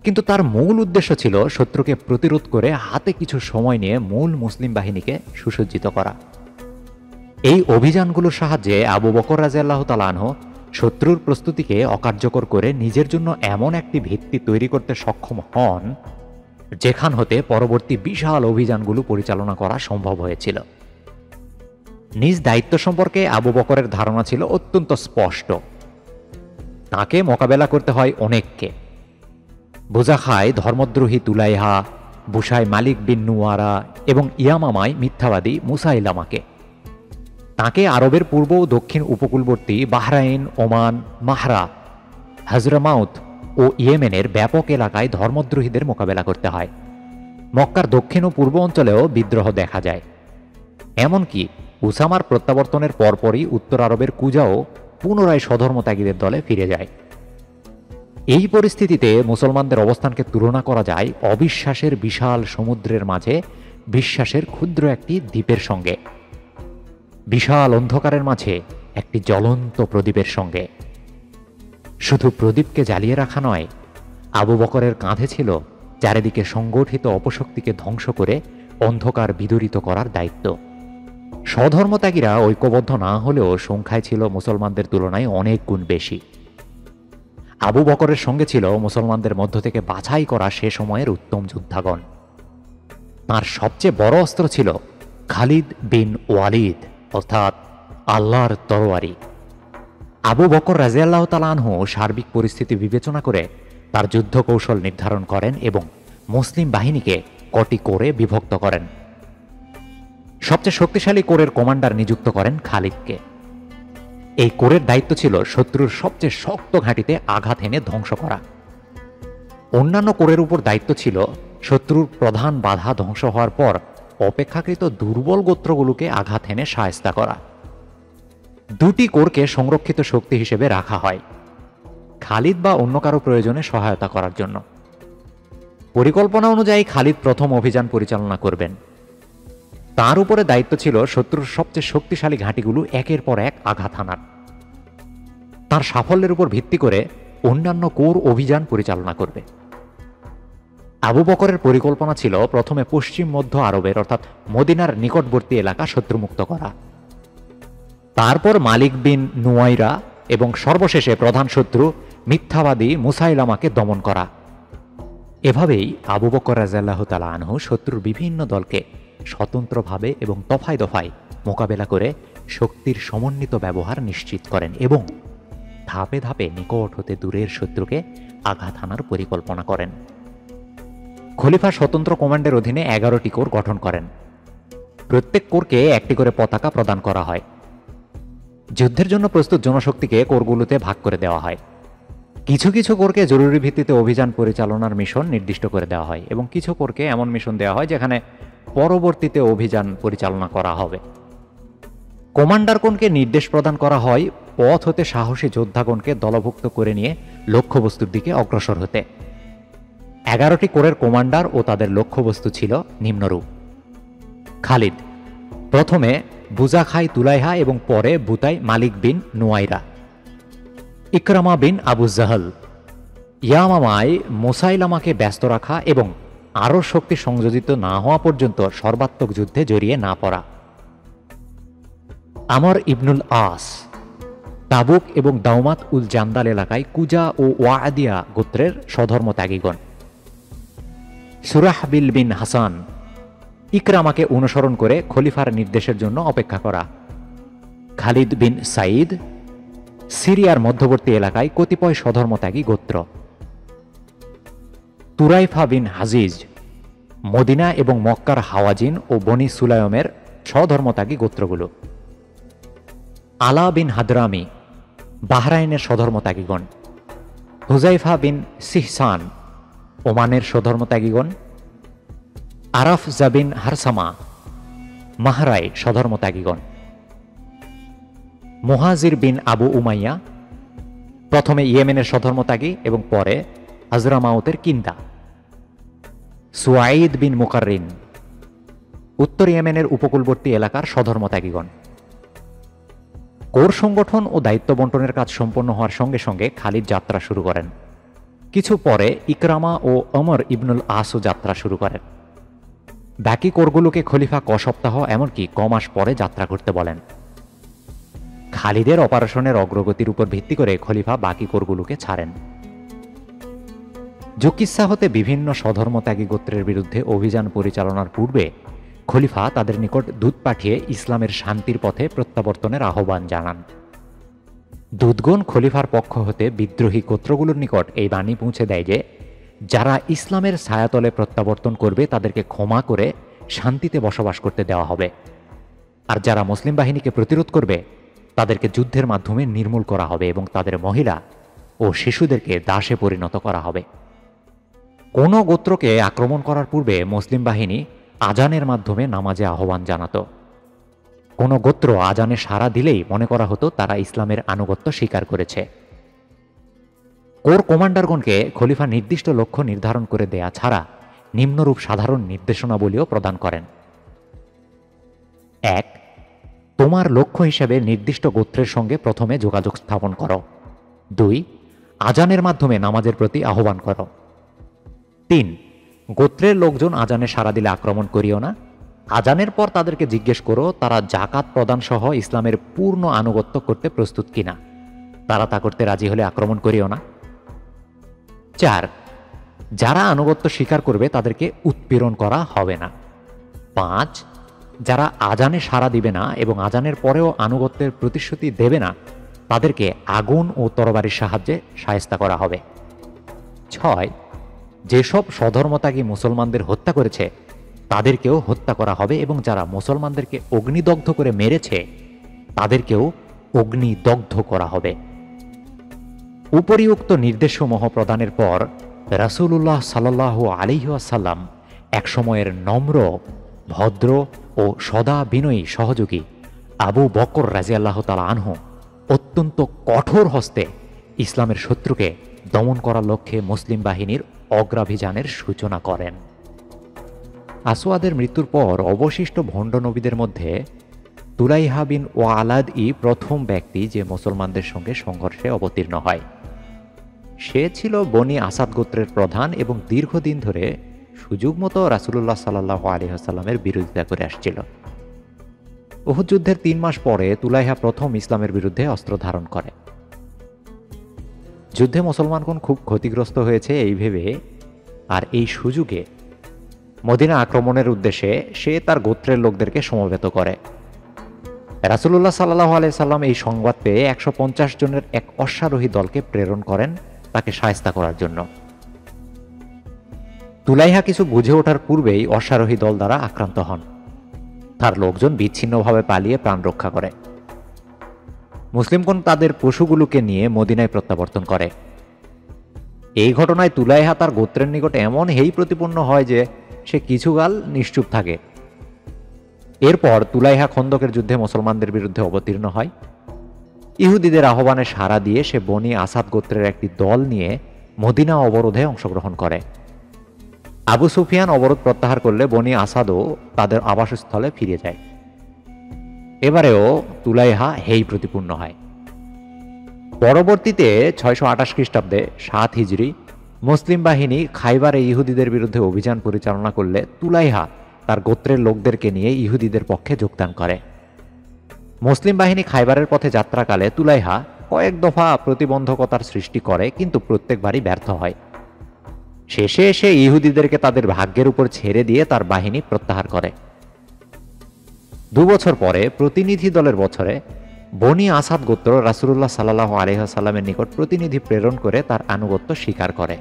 কিন্তু তার মূল উদ্দেশ্য ছিল শত্রুকে প্রতিরোধ করে হাতে কিছু সময় নিয়ে মূল মুসলিম বাহিনীকে সুসজ্জিত করা। এই অভিযানগুলোর সাহায্যে আবু বকর রাদিয়াল্লাহু তাআলা আনহু শত্রুর প্রস্তুতিকে অকার্যকর করে নিজের জন্য এমন একটি ভিত্তি তৈরি করতে সক্ষম হন যেখান হতে পরবর্তী বিশাল অভিযানগুলো পরিচালনা করা সম্ভব হয়েছিল। নিজ দায়িত্ব সম্পর্কে আবু বকরের ধারণা ছিল অত্যন্ত স্পষ্ট। তাকে মোকাবেলা করতে হয় অনেককে। বুজাখায় ধর্মদ্রোহী তুলাইহা, বুসায় মালিক বিন নুয়ারা এবং ইয়ামামায় মিথ্যাবাদী মুসাইলামাকে। তাকে আরবের পূর্ব ও দক্ষিণ উপকূলবর্তী বাহরাইন, ওমান, মাহরা, হাজরামাউত ও ইয়েমেনের ব্যাপক এলাকায় ধর্মদ্রোহীদের মোকাবেলা করতে হয়। মক্কার দক্ষিণ ও পূর্ব অঞ্চলেও বিদ্রোহ দেখা যায়। এমনকি উসামার প্রত্যাবর্তনের পরপরই উত্তর আরবের কুজাও পুনরায় সধর্মত্যাগীদের দলে ফিরে যায়। এই পরিস্থিতিতে মুসলমানদের অবস্থানকে তুলনা করা যায় অবিশ্বাসের বিশাল সমুদ্রের মাঝে বিশ্বাসের ক্ষুদ্র একটি দ্বীপের সঙ্গে, বিশাল অন্ধকারের মাঝে একটি জ্বলন্ত প্রদীপের সঙ্গে। শুধু প্রদীপকে জ্বালিয়ে রাখা নয়, আবু বকরের কাঁধে ছিল চারিদিকে সংগঠিত অপশক্তিকে ধ্বংস করে অন্ধকার বিদূরিত করার দায়িত্ব। স্বধর্মত্যাগীরা ঐক্যবদ্ধ না হলেও সংখ্যায় ছিল মুসলমানদের তুলনায় অনেক গুণ বেশি। আবু বকরের সঙ্গে ছিল মুসলমানদের মধ্য থেকে বাছাই করা সে সময়ের উত্তম যোদ্ধাগণ। তার সবচেয়ে বড় অস্ত্র ছিল খালিদ বিন ওয়ালিদ, অর্থাৎ আল্লাহর তরোয়ারি। আবু বকর রাদিয়াল্লাহু তাআলা আনহু সার্বিক পরিস্থিতি বিবেচনা করে তার যুদ্ধ কৌশল নির্ধারণ করেন এবং মুসলিম বাহিনীকে কটি কোরে বিভক্ত করেন। সবচেয়ে শক্তিশালী কোরের কমান্ডার নিযুক্ত করেন খালিদকে। এই কোরের দায়িত্ব ছিল শত্রুর সবচেয়ে শক্ত ঘাঁটিতে আঘাত এনে ধ্বংস করা। অন্যান্য কোরের উপর দায়িত্ব ছিল শত্রুর প্রধান বাধা ধ্বংস হওয়ার পর অপেক্ষাকৃত দুর্বল গোত্রগুলোকে আঘাত এনে শায়েস্তা করা। দুটি কোরকে সংরক্ষিত শক্তি হিসেবে রাখা হয়, খালিদ বা অন্য কারো প্রয়োজনে সহায়তা করার জন্য। পরিকল্পনা অনুযায়ী খালিদ প্রথম অভিযান পরিচালনা করবেন। তার উপরে দায়িত্ব ছিল শত্রুর সবচেয়ে শক্তিশালী ঘাঁটিগুলো একের পর এক আঘাত হানার। তার সাফল্যের উপর ভিত্তি করে অন্যান্য কোর অভিযান পরিচালনা করবে। আবু বকরের পরিকল্পনা ছিল প্রথমে পশ্চিম মধ্য আরবের অর্থাৎ মদিনার নিকটবর্তী এলাকা শত্রুমুক্ত করা, তারপর মালিক বিন নুয়াইরা এবং সর্বশেষে প্রধান শত্রু মিথ্যাবাদী মুসাইলামাকে দমন করা। এভাবেই আবু বকর রাদিয়াল্লাহু তাআলা আনহু শত্রুর বিভিন্ন দলকে স্বতন্ত্রভাবে এবং দফায় দফায় মোকাবেলা করে শক্তির সমন্বিত ব্যবহার নিশ্চিত করেন এবং ধাপে ধাপে নিকট হতে দূরের শত্রুকে আঘাত হানার পরিকল্পনা করেন। খলিফা স্বতন্ত্র কমান্ডের অধীনে 11টি কোর গঠন করেন। প্রত্যেক কোরকে একটি করে পতাকা প্রদান করা হয়। যুদ্ধের জন্য প্রস্তুত জনশক্তিকে কোরগুলোতে ভাগ করে দেওয়া হয়। কিছু কিছু কোরকে জরুরি ভিত্তিতে অভিযান পরিচালনার মিশন নির্দিষ্ট করে দেওয়া হয় এবং কিছু কোরকে এমন মিশন দেওয়া হয় যেখানে পরবর্তীতে অভিযান পরিচালনা করা হবে। কমান্ডারগণকে নির্দেশ প্রদান করা হয় পথ হতে সাহসী যোদ্ধাগণকে দলভুক্ত করে নিয়ে লক্ষ্যবস্তুর দিকে অগ্রসর হতে। 11টি কোরের কমান্ডার ও তাদের লক্ষ্যবস্তু ছিল নিম্নরূপ: খালিদ প্রথমে বুজাখাই তুলাইহা এবং পরে বুতাই মালিক বিন নুয়াইরা, ইকরামা বিন আবু জাহল, ইয়ামামায় মুসাইলামাকে ব্যস্ত রাখা এবং আরও শক্তি সংযোজিত না হওয়া পর্যন্ত সর্বাত্মক যুদ্ধে জড়িয়ে না পড়া, আমর ইবনুল আস, তাবুক এবং দাউমাত উল জান্দাল এলাকায় কুজা ও ওয়াদিয়া গোত্রের স্বধর্মত্যাগীগণ, সুরাহবিল বিন হাসান, ইকরামাকে অনুসরণ করে খলিফার নির্দেশের জন্য অপেক্ষা করা। খালিদ বিন সাইদ সিরিয়ার মধ্যবর্তী এলাকায় কতিপয় স্বধর্মত্যাগী গোত্র। তুরাইফা বিন হাজিজ মদিনা এবং মক্কার হাওয়াজিন ও বনি সুলায়মের স্বধর্মত্যাগী গোত্রগুলো। আলা বিন হাদরামি বাহরাইনের স্বধর্মত্যাগীগণ। হুজাইফা বিন সিহসান ওমানের স্বধর্মত্যাগীগণ। আরাফ জাবিন হারসামা মাহরাই স্বধর্মত্যাগীগণ। মুহাজির বিন আবু উমাইয়া প্রথমে ইয়েমেনের স্বধর্মত্যাগী এবং পরে হাজরামাউতের কিন্দা। সুয়াইদ বিন মুকাররিন উত্তর ইয়েমেনের উপকূলবর্তী এলাকার স্বধর্মত্যাগীগণ। কোর সংগঠন ও দায়িত্ব বন্টনের কাজ সম্পন্ন হওয়ার সঙ্গে সঙ্গে খালিদ যাত্রা শুরু করেন। কিছু পরে ইকরামা ও ওমর ইবনুল আসও যাত্রা শুরু করেন। বাকি কোরগুলোকে খলিফা সপ্তাহ এমনকি মাস পরে যাত্রা করতে বলেন। খালিদের অপারেশনের অগ্রগতির উপর ভিত্তি করে খলিফা বাকি কোরগুলোকে ছাড়েন। জুকিসা হতে বিভিন্ন স্বধর্মত্যাগী গোত্রের বিরুদ্ধে অভিযান পরিচালনার পূর্বে খলিফা তাদের নিকট দূত পাঠিয়ে ইসলামের শান্তির পথে প্রত্যাবর্তনের আহ্বান জানান। দূতগণ খলিফার পক্ষ হতে বিদ্রোহী গোত্রগুলোর নিকট এই বাণী পৌঁছে দেয় যে যারা ইসলামের ছায়াতলে প্রত্যাবর্তন করবে তাদেরকে ক্ষমা করে শান্তিতে বসবাস করতে দেওয়া হবে, আর যারা মুসলিম বাহিনীকে প্রতিরোধ করবে তাদেরকে যুদ্ধের মাধ্যমে নির্মূল করা হবে এবং তাদের মহিলা ও শিশুদেরকে দাসে পরিণত করা হবে। কোনো গোত্রকে আক্রমণ করার পূর্বে মুসলিম বাহিনী আজানের মাধ্যমে নামাজে আহ্বান জানাত। কোনো গোত্র আজানে সাড়া দিলেই মনে করা হতো তারা ইসলামের আনুগত্য স্বীকার করেছে। কোর কমান্ডারগণকে খলিফা নির্দিষ্ট লক্ষ্য নির্ধারণ করে দেয়া ছাড়া নিম্নরূপ সাধারণ নির্দেশনাবলীও প্রদান করেন। ১. তোমার লক্ষ্য হিসেবে নির্দিষ্ট গোত্রের সঙ্গে প্রথমে যোগাযোগ স্থাপন করো। ২. আজানের মাধ্যমে নামাজের প্রতি আহ্বান করো। ৩. গোত্রের লোকজন আজানে সাড়া দিলে আক্রমণ করিও না। আজানের পর তাদেরকে জিজ্ঞেস করো তারা জাকাত প্রদান সহ ইসলামের পূর্ণ আনুগত্য করতে প্রস্তুত কিনা। তারা তা করতে রাজি হলে আক্রমণ করিও না। ৪. যারা আনুগত্য স্বীকার করবে তাদেরকে উৎপীড়ন করা হবে না। ৫. যারা আজানে সাড়া দিবে না এবং আজানের পরেও আনুগত্যের প্রতিশ্রুতি দেবে না তাদেরকে আগুন ও তরবারির সাহায্যে শায়েস্তা করা হবে। ৬. যেসব স্বধর্মত্যাগী মুসলমানদের হত্যা করেছে তাদেরকেও হত্যা করা হবে এবং যারা মুসলমানদেরকে অগ্নিদগ্ধ করে মেরেছে তাদেরকেও অগ্নিদগ্ধ করা হবে। উপরিউক্ত নির্দেশসমূহ প্রদানের পর রাসূলুল্লাহ সাল্লাল্লাহু আলাইহি ওয়াসাল্লাম একসময়ের নম্র, ভদ্র ও সদা বিনয়ী সহযোগী আবু বকর রাদিয়াল্লাহু তাআলা আনহু অত্যন্ত কঠোর হস্তে ইসলামের শত্রুকে দমন করার লক্ষ্যে মুসলিম বাহিনীর অগ্রাভিযানের সূচনা করেন। আসওয়াদের মৃত্যুর পর অবশিষ্ট ভণ্ড নবীদের মধ্যে তুলাইহা বিন ওয়ালাদ-ই প্রথম ব্যক্তি যে মুসলমানদের সঙ্গে সংঘর্ষে অবতীর্ণ হয়। সে ছিল বনি আসাদ গোত্রের প্রধান এবং দীর্ঘদিন ধরে সুযোগ মতো রাসূলুল্লাহ সাল্লাল্লাহু আলাইহি ওয়াসাল্লামের বিরোধিতা করে আসছিল। উহুদ যুদ্ধের ৩ মাস পরে তুলাইহা প্রথম ইসলামের বিরুদ্ধে অস্ত্র ধারণ করে। যুদ্ধে মুসলমানগণ খুব ক্ষতিগ্রস্ত হয়েছে এই ভেবে আর এই সুযোগে মদিনা আক্রমণের উদ্দেশ্যে সে তার গোত্রের লোকদেরকে সমবেত করে। রাসূলুল্লাহ সাল্লাল্লাহু আলাইহি সাল্লাম এই সংবাদ পেয়ে ১৫০ জনের এক অশ্বারোহী দলকে প্রেরণ করেন তাকে শায়েস্তা করার জন্য। তুলাইহা কিছু বুঝে ওঠার পূর্বেই অশ্বারোহী দল দ্বারা আক্রান্ত হন। তার লোকজন বিচ্ছিন্নভাবে পালিয়ে প্রাণ রক্ষা করে। মুসলিমগণ তাদের পশুগুলোকে নিয়ে মদিনায় প্রত্যাবর্তন করে। এই ঘটনায় তুলাইহা তার গোত্রের নিকট এমন হেয় প্রতিপন্ন হয় যে সে কিছুকাল নিশ্চুপ থাকে। এরপর তুলাইহা খন্দকের যুদ্ধে মুসলমানদের বিরুদ্ধে অবতীর্ণ হয়। ইহুদিদের আহ্বানে সাড়া দিয়ে সে বনি আসাদ গোত্রের একটি দল নিয়ে মদিনা অবরোধে অংশগ্রহণ করে। আবু সুফিয়ান অবরোধ প্রত্যাহার করলে বনি আসাদও তাদের আবাসস্থলে ফিরে যায়। এবারেও তুলাইহা হেয় প্রতিপূর্ণ হয়। পরবর্তীতে ৬২৮ খ্রিস্টাব্দে ৭ হিজরি মুসলিম বাহিনী খাইবারে ইহুদিদের বিরুদ্ধে অভিযান পরিচালনা করলে তুলাইহা তার গোত্রের লোকদেরকে নিয়ে ইহুদিদের পক্ষে যোগদান করে। মুসলিম বাহিনী খাইবারের পথে যাত্রাকালে তুলাইহা কয়েক দফা প্রতিবন্ধকতার সৃষ্টি করে, কিন্তু প্রত্যেকবারই ব্যর্থ হয়। শেষে এসে ইহুদিদেরকে তাদের ভাগ্যের উপর ছেড়ে দিয়ে তার বাহিনী প্রত্যাহার করে। 2 বছর পরে প্রতিনিধি দলের বছরে বনি আসাদ গোত্র রাসূলুল্লাহ সাল্লাল্লাহু আলাইহি ওয়াসাল্লামের নিকট প্রতিনিধি প্রেরণ করে তার আনুগত্য স্বীকার করে।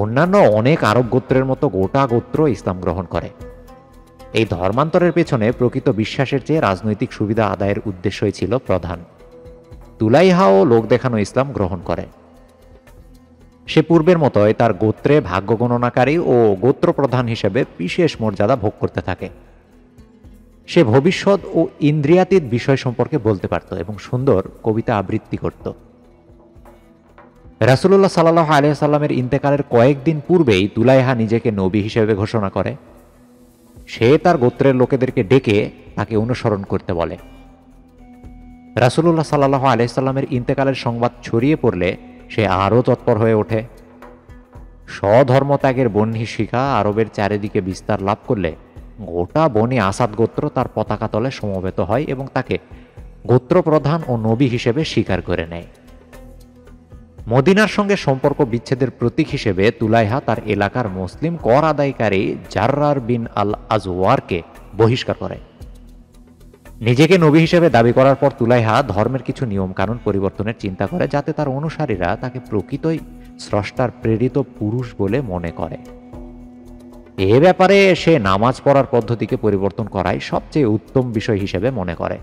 অন্যান্য অনেক আরব গোত্রের মতো গোটা গোত্র ইসলাম গ্রহণ করে। এই ধর্মান্তরের পেছনে প্রকৃত বিশ্বাসের চেয়ে রাজনৈতিক সুবিধা আদায়ের উদ্দেশ্যই ছিল প্রধান। তুলাইহাও লোক দেখানো ইসলাম গ্রহণ করে। সে পূর্বের মতোই তার গোত্রে ভাগ্য গণনাকারী ও গোত্র প্রধান হিসেবে বিশেষ মর্যাদা ভোগ করতে থাকে। সে ভবিষ্যৎ ও ইন্দ্রিয়াতীত বিষয় সম্পর্কে বলতে পারত এবং সুন্দর কবিতা আবৃত্তি করত। রাসূলুল্লাহ সাল্লাল্লাহু আলাইহি ওয়াসাল্লামের ইন্তেকালের কয়েকদিন পূর্বেই তুলাইহা নিজেকে নবী হিসেবে ঘোষণা করে। সে তার গোত্রের লোকেদেরকে ডেকে তাকে অনুসরণ করতে বলে। রাসূলুল্লাহ সাল্লাল্লাহু আলাইহি ওয়াসাল্লামের ইন্তেকালের সংবাদ ছড়িয়ে পড়লে সে আরও তৎপর হয়ে ওঠে। স্বধর্মত্যাগের বহ্নি শিখা আরবের চারিদিকে বিস্তার লাভ করলে গোটা বনি আসাদ গোত্র তার পতাকা তলে সমবেত হয় এবং তাকে গোত্র প্রধান ও নবী হিসেবে স্বীকার করে নেয়। মদিনার সঙ্গে সম্পর্ক বিচ্ছেদের প্রতীক হিসেবে তুলাইহা তার এলাকার মুসলিম কর আদায়কারী জাররার বিন আল আজওয়ারকে বহিষ্কার করে। নিজেকে নবী হিসেবে দাবি করার পর তুলাইহা ধর্মের কিছু নিয়ম কানুন পরিবর্তনের চিন্তা করে, যাতে তার অনুসারীরা তাকে প্রকৃতই স্রষ্টার প্রেরিত পুরুষ বলে মনে করে। এ ব্যাপারে সে নামাজ পড়ার পদ্ধতিকে পরিবর্তন করাই সবচেয়ে উত্তম বিষয় হিসেবে মনে করে।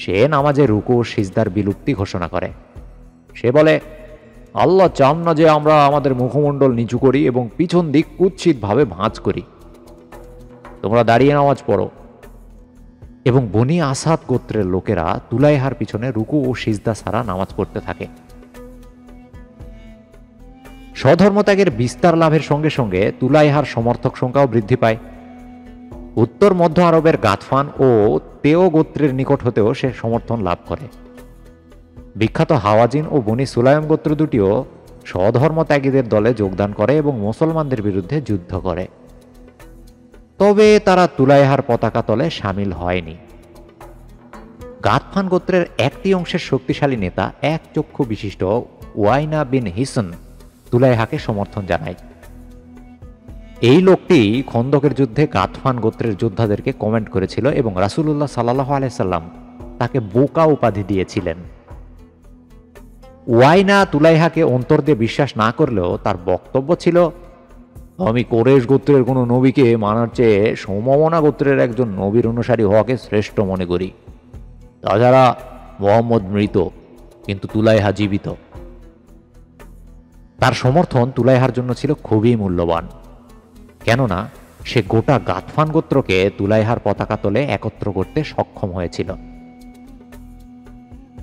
সে নামাজে রুকু ও সিজদার বিলুপ্তি ঘোষণা করে। সে বলে, আল্লাহ চান না যে আমরা আমাদের মুখমণ্ডল নিচু করি এবং পিছন দিক কুৎসিতভাবে ভাঁজ করি। তোমরা দাঁড়িয়ে নামাজ পড়ো। এবং বনি আসাদ গোত্রের লোকেরা তুলাইহার পিছনে রুকু ও সিজদা ছাড়া নামাজ পড়তে থাকে। স্বধর্মত্যাগের বিস্তার লাভের সঙ্গে সঙ্গে তুলাইহার সমর্থক সংখ্যাও বৃদ্ধি পায়। উত্তর মধ্য আরবের গাতফান ও তেও গোত্রের নিকট হতেও সে সমর্থন লাভ করে। বিখ্যাত হাওয়াজিন ও বনি সুলাইম গোত্র দুটিও স্বধর্মত্যাগীদের দলে যোগদান করে এবং মুসলমানদের বিরুদ্ধে যুদ্ধ করে। তবে তারা তুলাইহার পতাকা তলে সামিল হয়নি। গাতফান গোত্রের একটি অংশের শক্তিশালী নেতা এক চক্ষু বিশিষ্ট ওয়াইনা বিন হিসন তুলাইহাকে সমর্থন জানায়। এই লোকটি খন্দকের যুদ্ধে গাতফান গোত্রের যোদ্ধাদেরকে কমেন্ট করেছিল এবং রাসূলুল্লাহ সাল্লাল্লাহু আলাইহি সাল্লাম তাকে বোকা উপাধি দিয়েছিলেন। ওয়াইনা তুলাইহাকে অন্তর দিয়ে বিশ্বাস না করলেও তার বক্তব্য ছিল, আমি কোরেশ গোত্রের কোনো নবীকে মানার চেয়ে সৌমমনা গোত্রের একজন নবীর অনুসারী হওয়াকে শ্রেষ্ঠ মনে করি। তাছাড়া মুহাম্মদ মৃত, কিন্তু তুলাইহা জীবিত। তার সমর্থন তুলাইহার জন্য ছিল খুবই মূল্যবান, কেননা সে গোটা গাতফান গোত্রকে তুলাইহার পতাকা তলে একত্র করতে সক্ষম হয়েছিল।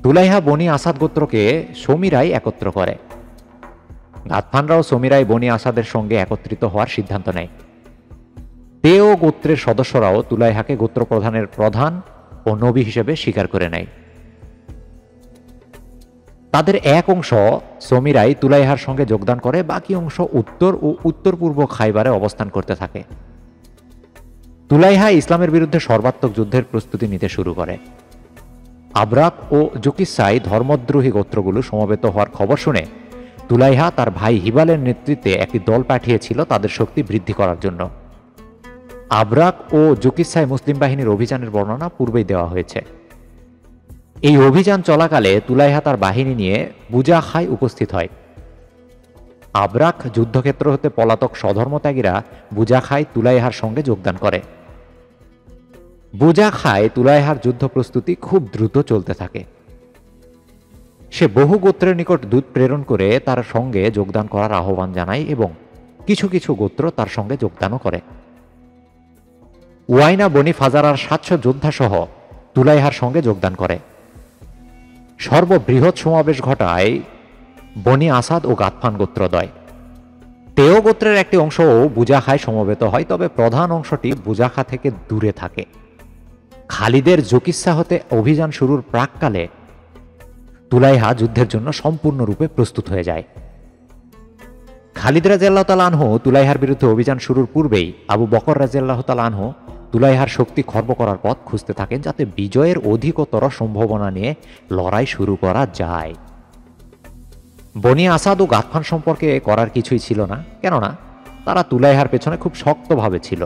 তুলাইহা বনি আসাদ গোত্রকে সমীরাই একত্র করে। গাতফানরাও সমীরাই বনি আসাদের সঙ্গে একত্রিত হওয়ার সিদ্ধান্ত নেয়। তেও গোত্রের সদস্যরাও তুলাইহাকে গোত্র প্রধানের প্রধান ও নবী হিসেবে স্বীকার করে নেয়। তাদের এক অংশ সমীরাই তুলাইহার সঙ্গে যোগদান করে, বাকি অংশ উত্তর ও উত্তর পূর্ব খাইবারে অবস্থান করতে থাকে। তুলাইহা ইসলামের বিরুদ্ধে সর্বাত্মক যুদ্ধের প্রস্তুতি নিতে শুরু করে। আবরাক ও জুকিসাই ধর্মদ্রোহী গোত্রগুলো সমবেত হওয়ার খবর শুনে তুলাইহা তার ভাই হিবালের নেতৃত্বে একটি দল পাঠিয়েছিল তাদের শক্তি বৃদ্ধি করার জন্য। আবরাক ও জুকিসাই মুসলিম বাহিনীর অভিযানের বর্ণনা পূর্বেই দেওয়া হয়েছে। এই অভিযান চলাকালে তুলাইহা তার বাহিনী নিয়ে বুজাখায় উপস্থিত হয়। আবরাক যুদ্ধক্ষেত্র হতে পলাতক স্বধর্মত্যাগীরা বুজাখায় তুলাইহার সঙ্গে যোগদান করে। বুজাখায় তুলাইহার যুদ্ধ প্রস্তুতি খুব দ্রুত চলতে থাকে। সে বহু গোত্রের নিকট দূত প্রেরণ করে তার সঙ্গে যোগদান করার আহ্বান জানায় এবং কিছু কিছু গোত্র তার সঙ্গে যোগদানও করে। ওয়াইনা বনি ফাজারার 700 যোদ্ধা সহ তুলাইহার সঙ্গে যোগদান করে। সর্ববৃহৎ সমাবেশ ঘটায় বনি আসাদ ও গাতফান গোত্রদ্বয়। তেও গোত্রের একটি অংশও বুজাখায় সমবেত হয়, তবে প্রধান অংশটি বুজাখা থেকে দূরে থাকে। খালিদের জুকিসা হতে অভিযান শুরুর প্রাককালে তুলাইহা যুদ্ধের জন্য সম্পূর্ণরূপে প্রস্তুত হয়ে যায়। খালিদ রাদিয়াল্লাহু তাআলা আনহু তুলাইহার বিরুদ্ধে অভিযান শুরুর পূর্বেই আবু বকর রাদিয়াল্লাহু তাআলা আনহু তুলাইহার শক্তি খর্ব করার পথ খুঁজতে থাকেন, যাতে বিজয়ের অধিকতর সম্ভাবনা নিয়ে লড়াই শুরু করা যায়। বনি আসাদ ও গাতফান সম্পর্কে করার কিছুই ছিল না, কেননা তারা তুলাইহার পেছনে খুব শক্তভাবে ছিল।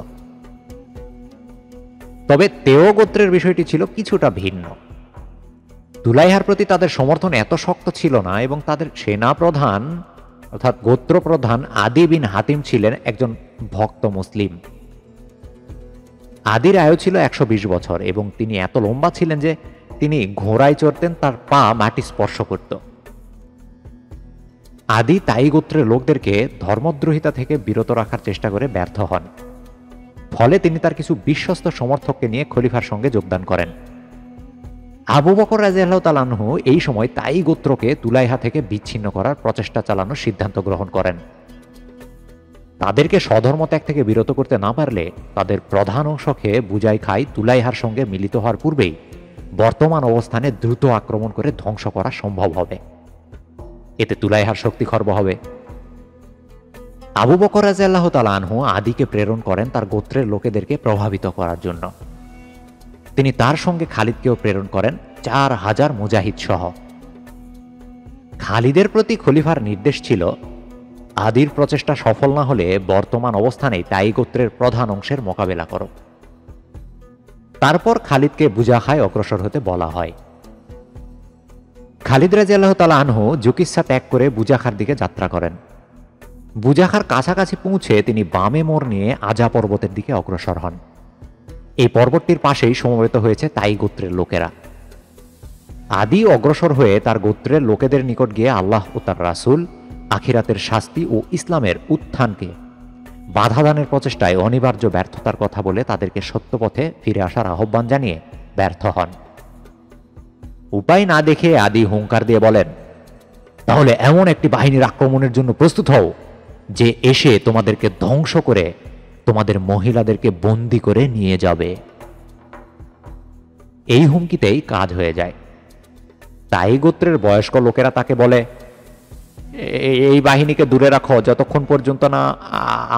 তবে তেও গোত্রের বিষয়টি ছিল কিছুটা ভিন্ন। তুলাইহার প্রতি তাদের সমর্থন এত শক্ত ছিল না এবং তাদের সেনা প্রধান অর্থাৎ গোত্র প্রধান আদি বিন হাতিম ছিলেন একজন ভক্ত মুসলিম। আদির আয়ু ছিল 120 বছর এবং তিনি এত লম্বা ছিলেন যে তিনি ঘোড়ায় চড়তেন, তার পা মাটি স্পর্শ করত। আদি তাই গোত্রের লোকদেরকে ধর্মদ্রোহিতা থেকে বিরত রাখার চেষ্টা করে ব্যর্থ হন। ফলে তিনি তার কিছু বিশ্বস্ত সমর্থককে নিয়ে খলিফার সঙ্গে যোগদান করেন। আবু বকর রাদিয়াল্লাহু তাআলা আনহু এই সময় তাই গোত্রকে তুলাইহা থেকে বিচ্ছিন্ন করার প্রচেষ্টা চালানোর সিদ্ধান্ত গ্রহণ করেন। তাদেরকে স্বধর্ম ত্যাগ থেকে বিরত করতে না পারলে তাদের প্রধান অংশকে বুঝাই খাই তুলাইহার সঙ্গে মিলিত হওয়ার পূর্বেই বর্তমান অবস্থানে দ্রুত আক্রমণ করে ধ্বংস করা সম্ভব হবে। এতে তুলাইহার শক্তি খর্ব হবে। আবু বকর রাদিয়াল্লাহু তাআলা আনহু আদিকে প্রেরণ করেন তার গোত্রের লোকেদেরকে প্রভাবিত করার জন্য। তিনি তার সঙ্গে খালিদকেও প্রেরণ করেন 4000 মুজাহিদ সহ। খালিদের প্রতি খলিফার নির্দেশ ছিল, আদির প্রচেষ্টা সফল না হলে বর্তমান অবস্থানেই তাই গোত্রের প্রধান অংশের মোকাবেলা করো। তারপর খালিদকে বুজাখায় অগ্রসর হতে বলা হয়। খালিদ রাদিয়াল্লাহু তাআলা আনহু জুকিসা ত্যাগ করে বুজাখার দিকে যাত্রা করেন। বুজাখার কাছাকাছি পৌঁছে তিনি বামে মোড় নিয়ে আজা পর্বতের দিকে অগ্রসর হন। এই পর্বতটির পাশেই সমবেত হয়েছে তাই গোত্রের লোকেরা। আদি অগ্রসর হয়ে তার গোত্রের লোকেদের নিকট গিয়ে আল্লাহ ও তার রাসূল, আখিরাতের শাস্তি ও ইসলামের উত্থানকে বাধাদানের প্রচেষ্টায় অনিবার্য ব্যর্থতার কথা বলে তাদেরকে সত্যপথে ফিরে আসার আহ্বান জানিয়ে ব্যর্থ হন। উপায় না দেখে আদি হুঙ্কার দিয়ে বলেন, তাহলে এমন একটি বাহিনীর আক্রমণের জন্য প্রস্তুত হও যে এসে তোমাদেরকে ধ্বংস করে তোমাদের মহিলাদেরকে বন্দী করে নিয়ে যাবে। এই হুমকিতেই কাজ হয়ে যায়। তাই গোত্রের বয়স্ক লোকেরা তাকে বলে, এই বাহিনীকে দূরে রাখো যতক্ষণ পর্যন্ত না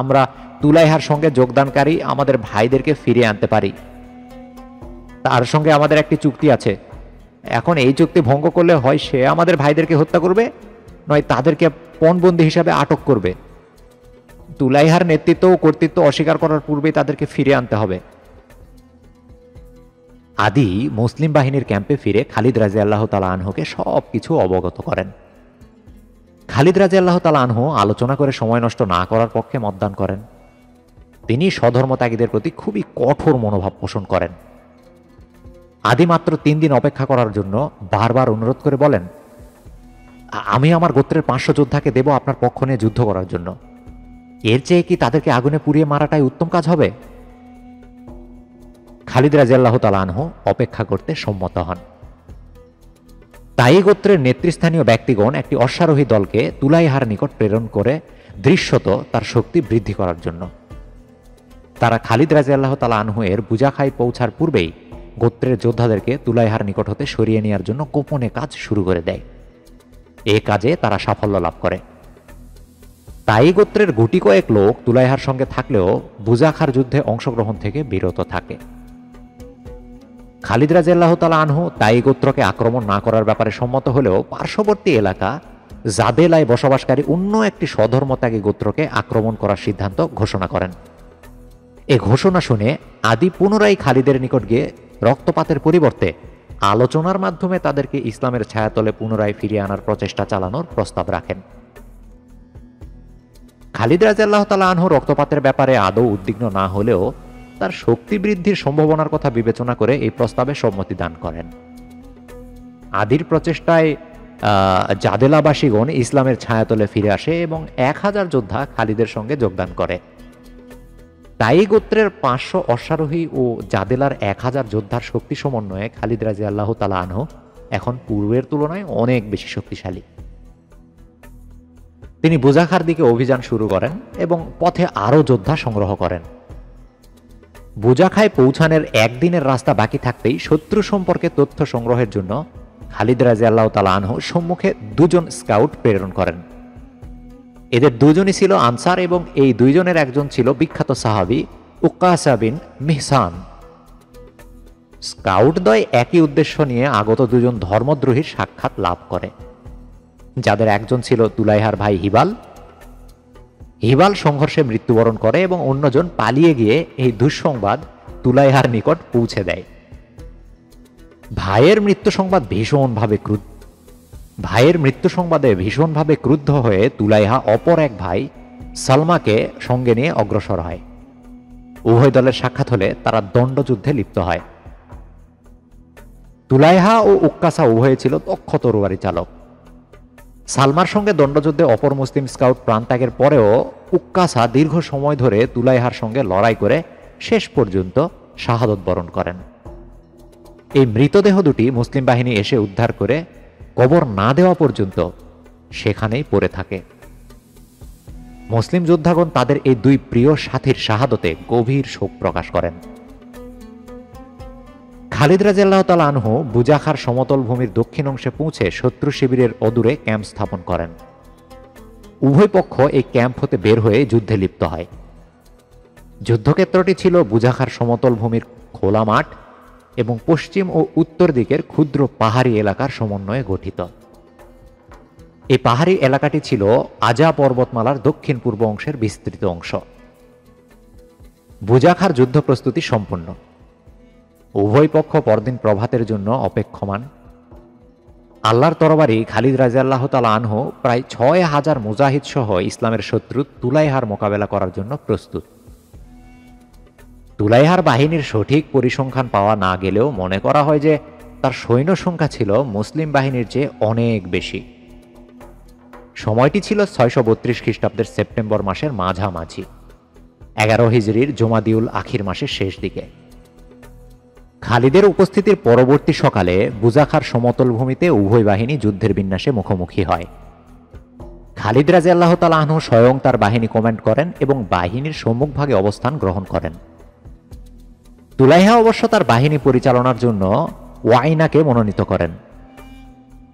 আমরা তুলাইহার সঙ্গে যোগদানকারী আমাদের ভাইদেরকে ফিরিয়ে আনতে পারি। তার সঙ্গে আমাদের একটি চুক্তি আছে। এখন এই চুক্তি ভঙ্গ করলে হয় সে আমাদের ভাইদেরকে হত্যা করবে, নয় তাদেরকে পণবন্দী হিসাবে আটক করবে। তুলাইহার নেতৃত্ব ও কর্তৃত্ব অস্বীকার করার পূর্বেই তাদেরকে ফিরে আনতে হবে। আদি মুসলিম বাহিনীর ক্যাম্পে ফিরে খালিদ রাদিয়াল্লাহু তাআলা আনহুকে সবকিছু অবগত করেন। খালিদ রাদিয়াল্লাহু তাআলা আনহু আলোচনা করে সময় নষ্ট না করার পক্ষে মতদান করেন। তিনি স্বধর্মত্যাগীদের প্রতি খুবই কঠোর মনোভাব পোষণ করেন। আদি মাত্র 3 দিন অপেক্ষা করার জন্য বারবার অনুরোধ করে বলেন, আমি আমার গোত্রের 500 যোদ্ধাকে দেব আপনার পক্ষ নিয়ে যুদ্ধ করার জন্য। এর চেয়ে কি তাদেরকে আগুনে পুড়িয়ে মারাটাই উত্তম কাজ হবে? খালিদ রাদিয়াল্লাহু তাআলা আনহু অপেক্ষা করতে সম্মত হন। তাই গোত্রের নেতৃস্থানীয় ব্যক্তিগণ একটি অশ্বারোহী দলকে তুলাইহার নিকট প্রেরণ করে দৃশ্যত তার শক্তি বৃদ্ধি করার জন্য। তারা খালিদ রাদিয়াল্লাহু তাআলা আনহু এর বুজাখাই পৌঁছার পূর্বেই গোত্রের যোদ্ধাদেরকে তুলাইহার নিকট হতে সরিয়ে নেওয়ার জন্য গোপনে কাজ শুরু করে দেয়। এ কাজে তারা সাফল্য লাভ করে। তাই গোত্রের গুটি কয়েক লোক তুলাইহার সঙ্গে থাকলেও বুজাখার যুদ্ধে অংশগ্রহণ থেকে বিরত থাকে। খালিদ রাদিয়াল্লাহু তাআলা আনহু তাই গোত্রকে আক্রমণ না করার ব্যাপারে সম্মত হলেও পার্শ্ববর্তী এলাকা জাদেলায় বসবাসকারী অন্য একটি স্বধর্মত্যাগী গোত্রকে আক্রমণ করার সিদ্ধান্ত ঘোষণা করেন। এ ঘোষণা শুনে আদি পুনরায় খালিদের নিকট গিয়ে রক্তপাতের পরিবর্তে আলোচনার মাধ্যমে তাদেরকে ইসলামের ছায়াতলে পুনরায় ফিরিয়ে আনার প্রচেষ্টা চালানোর প্রস্তাব রাখেন। খালিদ রাদিয়াল্লাহু তাআলা আনহু রক্তপাতের ব্যাপারে আদৌ উদ্বিগ্ন না হলেও তার শক্তি বৃদ্ধির সম্ভাবনার কথা বিবেচনা করে এই প্রস্তাবে সম্মতি দান করেন। আদির প্রচেষ্টায় জাদেলাবাসীগণ ইসলামের ছায়াতলে ফিরে আসে এবং 1000 যোদ্ধা খালিদের সঙ্গে যোগদান করে। তাই গোত্রের 500 অশ্বারোহী ও জাদেলার 1000 যোদ্ধার শক্তি সমন্বয়ে খালিদ রাদিয়াল্লাহু তাআলা আনহু এখন পূর্বের তুলনায় অনেক বেশি শক্তিশালী। তিনি বুজাখার দিকে অভিযান শুরু করেন এবং পথে আরও যোদ্ধা সংগ্রহ করেন। বুজাখায় পৌঁছানোর একদিনের রাস্তা বাকি থাকতেই শত্রু সম্পর্কে তথ্য সংগ্রহের জন্য খালিদ রাদিয়াল্লাহু তাআলা আনহু সম্মুখে 2 জন স্কাউট প্রেরণ করেন। এদের 2 জনই ছিল আনসার এবং এই 2 জনের একজন ছিল বিখ্যাত সাহাবী উকাসা বিন মিহসান। স্কাউট দয় একই উদ্দেশ্য নিয়ে আগত 2 জন ধর্মদ্রোহীর সাক্ষাৎ লাভ করে। যাদের একজন ছিল তুলাইহার ভাই হিবাল। হিবাল সংঘর্ষে মৃত্যুবরণ করে এবং অন্যজন পালিয়ে গিয়ে এই দুঃসংবাদ তুলাইহার নিকট পৌঁছে দেয়। ভাইয়ের মৃত্যু সংবাদে ভীষণভাবে ক্রুদ্ধ হয়ে তুলাইহা অপর এক ভাই সালমাকে সঙ্গে নিয়ে অগ্রসর হয়। উভয় দলের সাক্ষাৎ হলে তারা দণ্ডযুদ্ধে লিপ্ত হয়। তুলাইহা ও উক্কাসা উভয়ে ছিল দক্ষ তরবারি চালক। সালমার সঙ্গে দণ্ডযুদ্ধে অপর মুসলিম স্কাউট প্রাণত্যাগের পরেও উক্কাসা দীর্ঘ সময় ধরে তুলাইহার সঙ্গে লড়াই করে শেষ পর্যন্ত শাহাদত বরণ করেন। এই মৃতদেহ দুটি মুসলিম বাহিনী এসে উদ্ধার করে কবর না দেওয়া পর্যন্ত সেখানেই পড়ে থাকে। মুসলিম যোদ্ধাগণ তাদের এই দুই প্রিয় সাথীর শাহাদতে গভীর শোক প্রকাশ করেন। খালিদ রাদিয়াল্লাহু তাআলা আনহু বুজাখার সমতল ভূমির দক্ষিণ অংশে পৌঁছে শত্রু শিবিরের অদূরে ক্যাম্প স্থাপন করেন। উভয় পক্ষ এই ক্যাম্প হতে বের হয়ে যুদ্ধে লিপ্ত হয়। যুদ্ধক্ষেত্রটি ছিল বুজাখার সমতল ভূমির খোলা মাঠ এবং পশ্চিম ও উত্তর দিকের ক্ষুদ্র পাহাড়ি এলাকার সমন্বয়ে গঠিত। এই পাহাড়ি এলাকাটি ছিল আজা পর্বতমালার দক্ষিণ পূর্ব অংশের বিস্তৃত অংশ। বুজাখার যুদ্ধ প্রস্তুতি সম্পন্ন। উভয় পক্ষ পরদিন প্রভাতের জন্য অপেক্ষমান। আল্লাহর তরবারি খালিদ রাদিয়াল্লাহু তাআলা আনহু প্রায় ৬,০০০ মুজাহিদ সহ ইসলামের শত্রু তুলাইহার মোকাবেলা করার জন্য প্রস্তুত। তুলাইহার বাহিনীর সঠিক পরিসংখ্যান পাওয়া না গেলেও মনে করা হয় যে তার সৈন্য সংখ্যা ছিল মুসলিম বাহিনীর চেয়ে অনেক বেশি। সময়টি ছিল ৬৩২ খ্রিস্টাব্দের সেপ্টেম্বর মাসের মাঝামাঝি, ১১ হিজরির জুমাদিউল আখির মাসের শেষ দিকে। খালিদের উপস্থিতির পরবর্তী সকালে বুজাখার সমতল ভূমিতে উভয় বাহিনী যুদ্ধের বিন্যাসে মুখোমুখি হয়। খালিদ রাদিয়াল্লাহু তাআলা আনহু স্বয়ং তার বাহিনী কমান্ড করেন এবং বাহিনীর সম্মুখভাগে অবস্থান গ্রহণ করেন। তুলাইহা অবশ্য তার বাহিনী পরিচালনার জন্য ওয়াইনাকে মনোনীত করেন।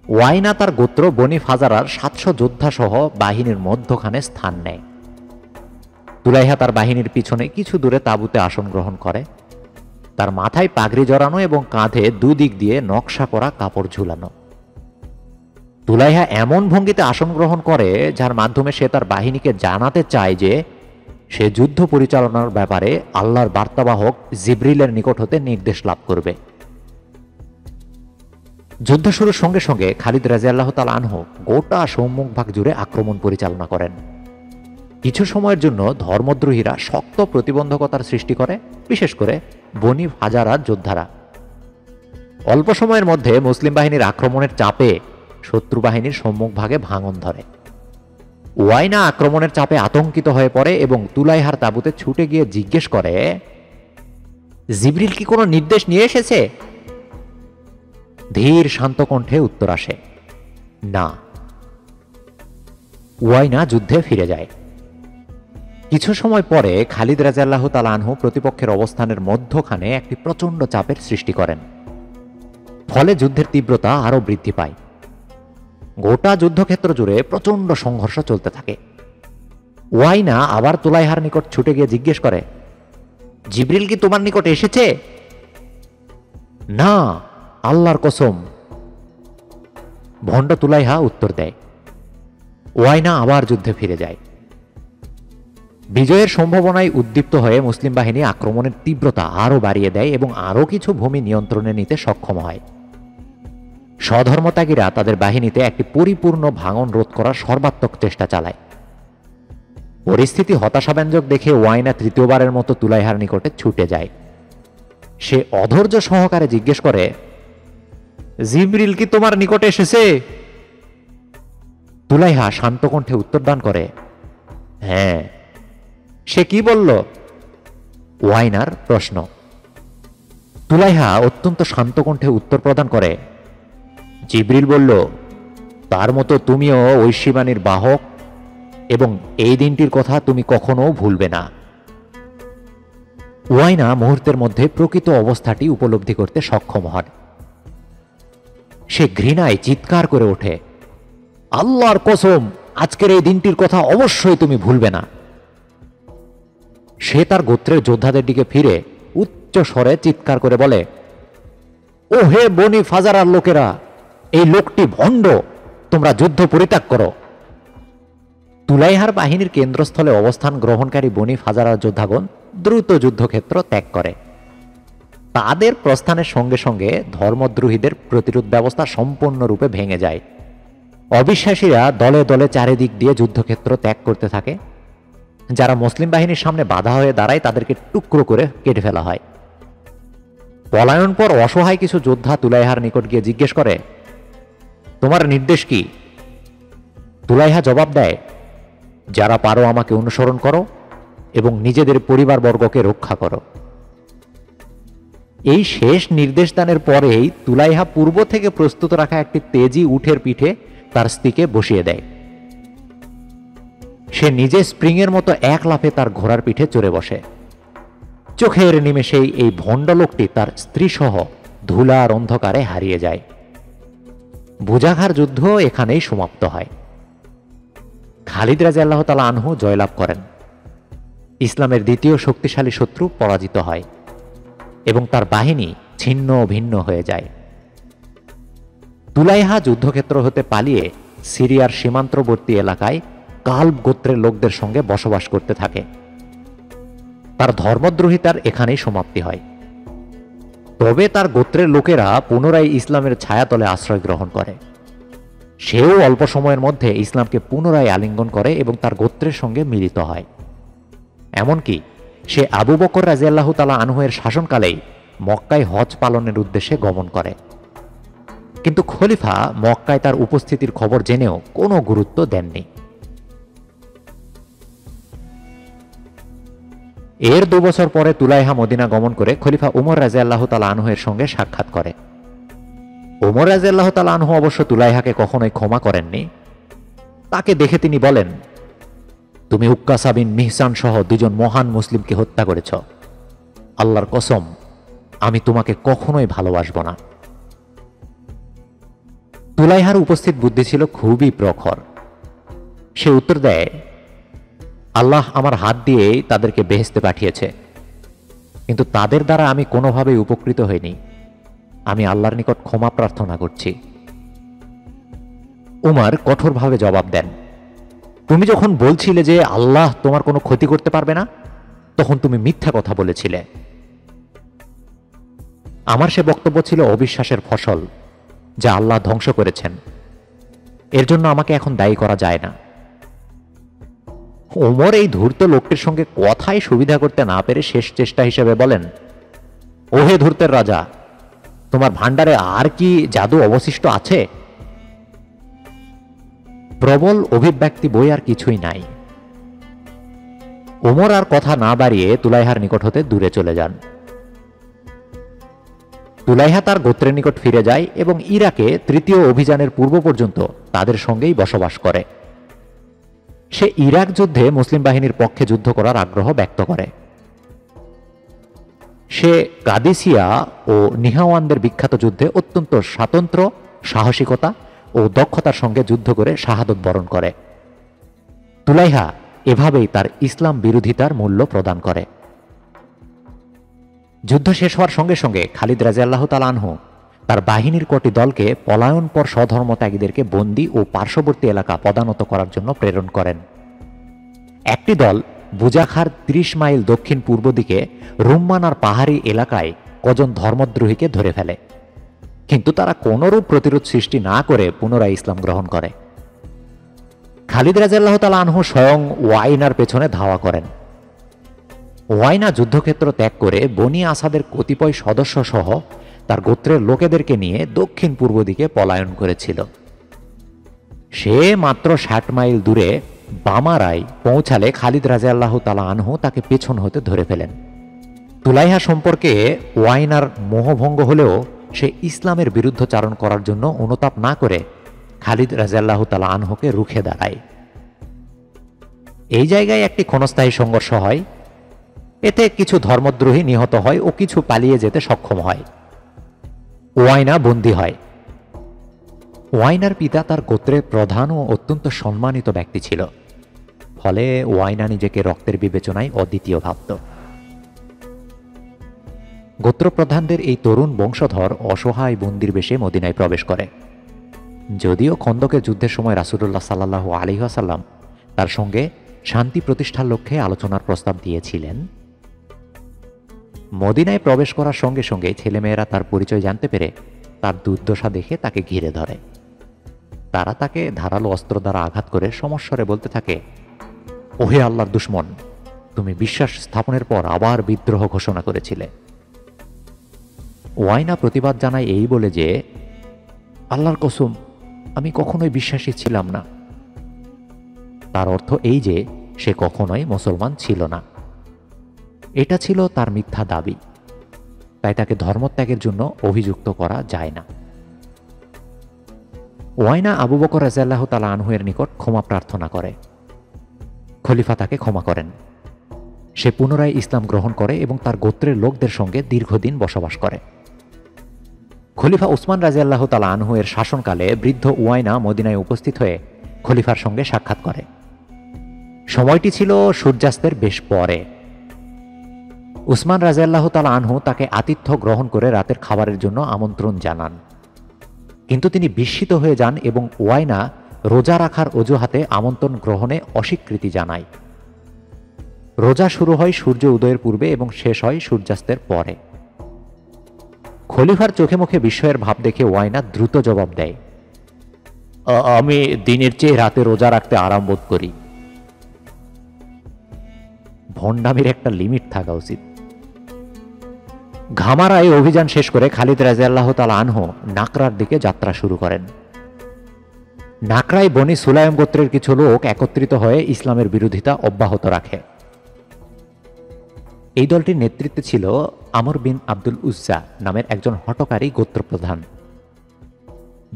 ওয়াইনা তার গোত্র বনি ফাজারার ৭০০ যোদ্ধা সহ বাহিনীর মধ্যখানে স্থান নেয়। তুলাইহা তার বাহিনীর পিছনে কিছু দূরে তাঁবুতে আসন গ্রহণ করে। তার মাথায় পাগড়ি জড়ানো এবং কাঁধে দুদিক দিয়ে নকশা করা কাপড় ঝুলানো। তুলাইহা এমন ভঙ্গিতে আসন গ্রহণ করে যার মাধ্যমে সে তার বাহিনীকে জানাতে চায় যে সে যুদ্ধ পরিচালনার ব্যাপারে আল্লাহর বার্তাবাহক জিবরিলের নিকট হতে নির্দেশ লাভ করবে। যুদ্ধ শুরুর সঙ্গে সঙ্গে খালিদ রাদিয়াল্লাহু তাআলা আনহু গোটা সম্মুখভাগ জুড়ে আক্রমণ পরিচালনা করেন। কিছু সময়ের জন্য ধর্মদ্রোহীরা শক্ত প্রতিবন্ধকতার সৃষ্টি করে, বিশেষ করে বনি ফাজারার যোদ্ধারা। অল্প সময়ের মধ্যে মুসলিম বাহিনীর আক্রমণের চাপে শত্রু বাহিনীর সম্মুখভাগে ভাঙন ধরে। ওয়াইনা আক্রমণের চাপে আতঙ্কিত হয়ে পড়ে এবং তুলাইহার তাঁবুতে ছুটে গিয়ে জিজ্ঞেস করে, জিবরিল কি কোনো নির্দেশ নিয়ে এসেছে? ধীর শান্ত কণ্ঠে উত্তর আসে, না। ওয়াইনা যুদ্ধে ফিরে যায়। কিছু সময় পরে খালিদ রাদিয়াল্লাহু তাআলা আনহু প্রতিপক্ষের অবস্থানের মধ্যখানে একটি প্রচণ্ড চাপের সৃষ্টি করেন। ফলে যুদ্ধের তীব্রতা আরও বৃদ্ধি পায়। গোটা যুদ্ধক্ষেত্র জুড়ে প্রচণ্ড সংঘর্ষ চলতে থাকে। ওয়াইনা আবার তুলাইহার নিকট ছুটে গিয়ে জিজ্ঞেস করে, জিবরিল কি তোমার নিকট এসেছে? না, আল্লাহর কসম, ভণ্ড তুলাইহা উত্তর দেয়। ওয়াইনা আবার যুদ্ধে ফিরে যায়। বিজয়ের সম্ভাবনায় উদ্দীপ্ত হয়ে মুসলিম বাহিনী আক্রমণের তীব্রতা আরও বাড়িয়ে দেয় এবং আরও কিছু ভূমি নিয়ন্ত্রণে নিতে সক্ষম হয়। স্বধর্মত্যাগীরা তাদের বাহিনীতে একটি পরিপূর্ণ ভাঙন রোধ করার সর্বাত্মক চেষ্টা চালায়। পরিস্থিতি হতাশাব্যঞ্জক দেখে ওয়াইনা তৃতীয়বারের মতো তুলাইহার নিকটে ছুটে যায়। সে অধৈর্য সহকারে জিজ্ঞেস করে, জিবরিল কি তোমার নিকটে এসেছে? তুলাইহা শান্ত কণ্ঠে উত্তরদান করে, হ্যাঁ। সে কি বলল? ওয়াইনার প্রশ্ন। তুলাইহা অত্যন্ত শান্ত কণ্ঠে উত্তর প্রদান করে, জিবরিল বলল, তার মতো তুমিও ঐশীবাণীর বাহক এবং এই দিনটির কথা তুমি কখনো ভুলবে না। ওয়াইনা মুহূর্তের মধ্যে প্রকৃত অবস্থাটি উপলব্ধি করতে সক্ষম হয়। সে ঘৃণায় চিৎকার করে ওঠে, আল্লাহর কসম, আজকের এই দিনটির কথা অবশ্যই তুমি ভুলবে না। সে তার গোত্রের যোদ্ধাদের দিকে ফিরে উচ্চ স্বরে চিৎকার করে বলে, ও হে বনি ফাজারার লোকেরা, এই লোকটি ভণ্ড, তোমরা যুদ্ধ পরিত্যাগ করো। তুলাইহার বাহিনীর কেন্দ্রস্থলে অবস্থান গ্রহণকারী বনি ফাজারার যোদ্ধাগণ দ্রুত যুদ্ধক্ষেত্র ত্যাগ করে। তাদের প্রস্থানের সঙ্গে সঙ্গে ধর্মদ্রোহীদের প্রতিরোধ ব্যবস্থা সম্পূর্ণরূপে ভেঙে যায়। অবিশ্বাসীরা দলে দলে চারিদিক দিয়ে যুদ্ধক্ষেত্র ত্যাগ করতে থাকে। যারা মুসলিম বাহিনীর সামনে বাধা হয়ে দাঁড়ায় তাদেরকে টুকরো করে কেটে ফেলা হয়। পলায়ন পর অসহায় কিছু যোদ্ধা তুলাইহার নিকট গিয়ে জিজ্ঞেস করে, তোমার নির্দেশ কি? তুলাইহা জবাব দেয়, যারা পারো আমাকে অনুসরণ করো এবং নিজেদের পরিবারবর্গকে রক্ষা করো। এই শেষ নির্দেশ দানের পরেই তুলাইহা পূর্ব থেকে প্রস্তুত রাখা একটি তেজি উটের পিঠে তার স্ত্রীকে বসিয়ে দেয়। সে নিজে স্প্রিংয়ের মতো এক লাফে তার ঘোড়ার পিঠে চড়ে বসে। চোখের নিমেষেই এই ভণ্ড লোকটি তার স্ত্রী সহ ধুলার অন্ধকারে হারিয়ে যায়। বুজাখার যুদ্ধ এখানেই সমাপ্ত হয়। খালিদ রাদিয়াল্লাহু তাআলা আনহু জয়লাভ করেন। ইসলামের দ্বিতীয় শক্তিশালী শত্রু পরাজিত হয় এবং তার বাহিনী ছিন্ন ভিন্ন হয়ে যায়। তুলাইহা যুদ্ধক্ষেত্র হতে পালিয়ে সিরিয়ার সীমান্তবর্তী এলাকায় কালব গোত্রের লোকদের সঙ্গে বসবাস করতে থাকে। তার ধর্মদ্রোহিতার এখানেই সমাপ্তি হয়। তবে তার গোত্রের লোকেরা পুনরায় ইসলামের ছায়াতলে আশ্রয় গ্রহণ করে। সেও অল্প সময়ের মধ্যে ইসলামকে পুনরায় আলিঙ্গন করে এবং তার গোত্রের সঙ্গে মিলিত হয়। এমনকি সে আবু বকর রাদিয়াল্লাহু তাআলা আনহু এর শাসনকালেই মক্কায় হজ পালনের উদ্দেশ্যে গমন করে। কিন্তু খলিফা মক্কায় তার উপস্থিতির খবর জেনেও কোনো গুরুত্ব দেননি। এর 2 বছর পরে তুলাইহা মদিনা গমন করে খলিফা উমর রাদিয়াল্লাহু তাআলা আনহু এর সঙ্গে সাক্ষাৎ করে। উমর রাদিয়াল্লাহু তাআলা আনহু অবশ্য তুলাইহাকে কখনোই ক্ষমা করেননি। তাকে দেখে তিনি বলেন, তুমি উক্কাসা বিন মিহসান সহ 2 জন মহান মুসলিমকে হত্যা করেছ। আল্লাহর কসম, আমি তোমাকে কখনোই ভালোবাসব না। তুলাইহার উপস্থিত বুদ্ধি ছিল খুবই প্রখর। সে উত্তর দেয়, আল্লাহ আমার হাত দিয়েই তাদেরকে বেহেশতে পাঠিয়েছে, কিন্তু তাদের দ্বারা আমি কোনোভাবেই উপকৃত হইনি। আমি আল্লাহর নিকট ক্ষমা প্রার্থনা করছি। উমর কঠোরভাবে জবাব দেন, তুমি যখন বলছিলে যে আল্লাহ তোমার কোনো ক্ষতি করতে পারবে না, তখন তুমি মিথ্যা কথা বলেছিলে। আমার সে বক্তব্য ছিল অবিশ্বাসের ফসল, যা আল্লাহ ধ্বংস করেছেন। এর জন্য আমাকে এখন দায়ী করা যায় না। ওমর এই ধূর্ত লোকটির সঙ্গে কথাই সুবিধা করতে না পেরে শেষ চেষ্টা হিসেবে বলেন, ওহে ধূর্তের রাজা, তোমার ভান্ডারে আর কি জাদু অবশিষ্ট আছে? প্রবল অভিব্যক্তি বই আর কিছুই নাই। ওমর আর কথা না বাড়িয়ে তুলাইহার নিকট হতে দূরে চলে যান। তুলাইহা তার গোত্রের নিকট ফিরে যায় এবং ইরাকে 3য় অভিযানের পূর্ব পর্যন্ত তাদের সঙ্গেই বসবাস করে। সে ইরাক যুদ্ধে মুসলিম বাহিনীর পক্ষে যুদ্ধ করার আগ্রহ ব্যক্ত করে। সে কাদিসিয়া ও নিহাওয়ানদের বিখ্যাত যুদ্ধে অত্যন্ত স্বাতন্ত্র্য, সাহসিকতা ও দক্ষতার সঙ্গে যুদ্ধ করে শাহাদত বরণ করে। তুলাইহা এভাবেই তার ইসলাম বিরোধিতার মূল্য প্রদান করে। যুদ্ধ শেষ হওয়ার সঙ্গে সঙ্গে খালিদ রাদিয়াল্লাহু তাআলা আনহু তার বাহিনীর কটি দলকে পলায়ন পর স্বধর্মত্যাগীদেরকে বন্দী ও পার্শ্ববর্তী এলাকা পদানত করার জন্য প্রেরণ করেন। একটি দল বুজাখার 30 মাইল দক্ষিণ পূর্ব দিকে রুম্মানার পাহাড়ি এলাকায় কজন ধর্মদ্রোহীকে ধরে ফেলে, কিন্তু তারা কোনরূপ প্রতিরোধ সৃষ্টি না করে পুনরায় ইসলাম গ্রহণ করে। খালিদ রাদিয়াল্লাহু তাআলা আনহু স্বয়ং ওয়াইনার পেছনে ধাওয়া করেন। ওয়াইনা যুদ্ধক্ষেত্র ত্যাগ করে বনি আসাদের কতিপয় সদস্য সহ তার গোত্রের লোকেদেরকে নিয়ে দক্ষিণ পূর্ব দিকে পলায়ন করেছিল। সে মাত্র 60 মাইল দূরে বামারায় পৌঁছালে খালিদ রাদিয়াল্লাহু তাআলা আনহু তাকে পেছন হতে ধরে ফেলেন। তুলাইহা সম্পর্কে ওয়াইনার মোহভঙ্গ হলেও সে ইসলামের বিরুদ্ধচারণ করার জন্য অনুতাপ না করে খালিদ রাদিয়াল্লাহু তাআলা আনহুকে রুখে দাঁড়ায়। এই জায়গায় একটি ক্ষণস্থায়ী সংঘর্ষ হয়। এতে কিছু ধর্মদ্রোহী নিহত হয় ও কিছু পালিয়ে যেতে সক্ষম হয়। ওয়াইনা বন্দী হয়। ওয়াইনার পিতা তার গোত্রের প্রধান ও অত্যন্ত সম্মানিত ব্যক্তি ছিল, ফলে ওয়াইনা নিজেকে রক্তের বিবেচনায় অদ্বিতীয় ভাবত। গোত্রপ্রধানদের এই তরুণ বংশধর অসহায় বন্দির বেশে মদিনায় প্রবেশ করে। যদিও খন্দকের যুদ্ধের সময় রাসূলুল্লাহ সাল্লাল্লাহু আলাইহি ওয়াসাল্লাম তার সঙ্গে শান্তি প্রতিষ্ঠার লক্ষ্যে আলোচনার প্রস্তাব দিয়েছিলেন, মদিনায় প্রবেশ করার সঙ্গে সঙ্গে ছেলেমেয়েরা তার পরিচয় জানতে পেরে তার দুর্দশা দেখে তাকে ঘিরে ধরে। তারা তাকে ধারালো অস্ত্র দ্বারা আঘাত করে সমস্বরে বলতে থাকে, ওহে আল্লাহর দুশমন, তুমি বিশ্বাস স্থাপনের পর আবার বিদ্রোহ ঘোষণা করেছিলে। ওয়াইনা প্রতিবাদ জানায় এই বলে যে, আল্লাহর কসম, আমি কখনোই বিশ্বাসী ছিলাম না। তার অর্থ এই যে সে কখনোই মুসলমান ছিল না। এটা ছিল তার মিথ্যা দাবি, তাই তাকে ধর্মত্যাগের জন্য অভিযুক্ত করা যায় না। ওয়াইনা আবু বকর রাদিয়াল্লাহু তাআলা আনহু এর নিকট ক্ষমা প্রার্থনা করে। খলিফা তাকে ক্ষমা করেন। সে পুনরায় ইসলাম গ্রহণ করে এবং তার গোত্রের লোকদের সঙ্গে দীর্ঘদিন বসবাস করে। খলিফা উসমান রাদিয়াল্লাহু তাআলা আনহু এর শাসনকালে বৃদ্ধ ওয়াইনা মদিনায় উপস্থিত হয়ে খলিফার সঙ্গে সাক্ষাৎ করে। সময়টি ছিল সূর্যাস্তের বেশ পরে। উসমান রাদিয়াল্লাহু তাআলা আনহু তাকে আতিথ্য গ্রহণ করে রাতের খাবারের জন্য আমন্ত্রণ জানান, কিন্তু তিনি বিস্মিত হয়ে যান এবং ওয়াইনা রোজা রাখার অজুহাতে আমন্ত্রণ গ্রহণে অস্বীকৃতি জানায়। রোজা শুরু হয় সূর্য উদয়ের পূর্বে এবং শেষ হয় সূর্যাস্তের পরে। খলিফার চোখে মুখে বিস্ময়ের ভাব দেখে ওয়াইনা দ্রুত জবাব দেয়, আমি দিনের চেয়ে রাতে রোজা রাখতে আরাম বোধ করি। ভণ্ডামির একটা লিমিট থাকা উচিত। ঘামারায় অভিযান শেষ করে খালিদ রাদিয়াল্লাহু তাআলা আনহু নাকরার দিকে যাত্রা শুরু করেন। নাকরায় বনি সুলাইম গোত্রের কিছু লোক একত্রিত হয়ে ইসলামের বিরোধিতা অব্যাহত রাখে। এই দলটির নেতৃত্বে ছিল আমর বিন আব্দুল উজ্জা নামের একজন হঠকারী গোত্রপ্রধান,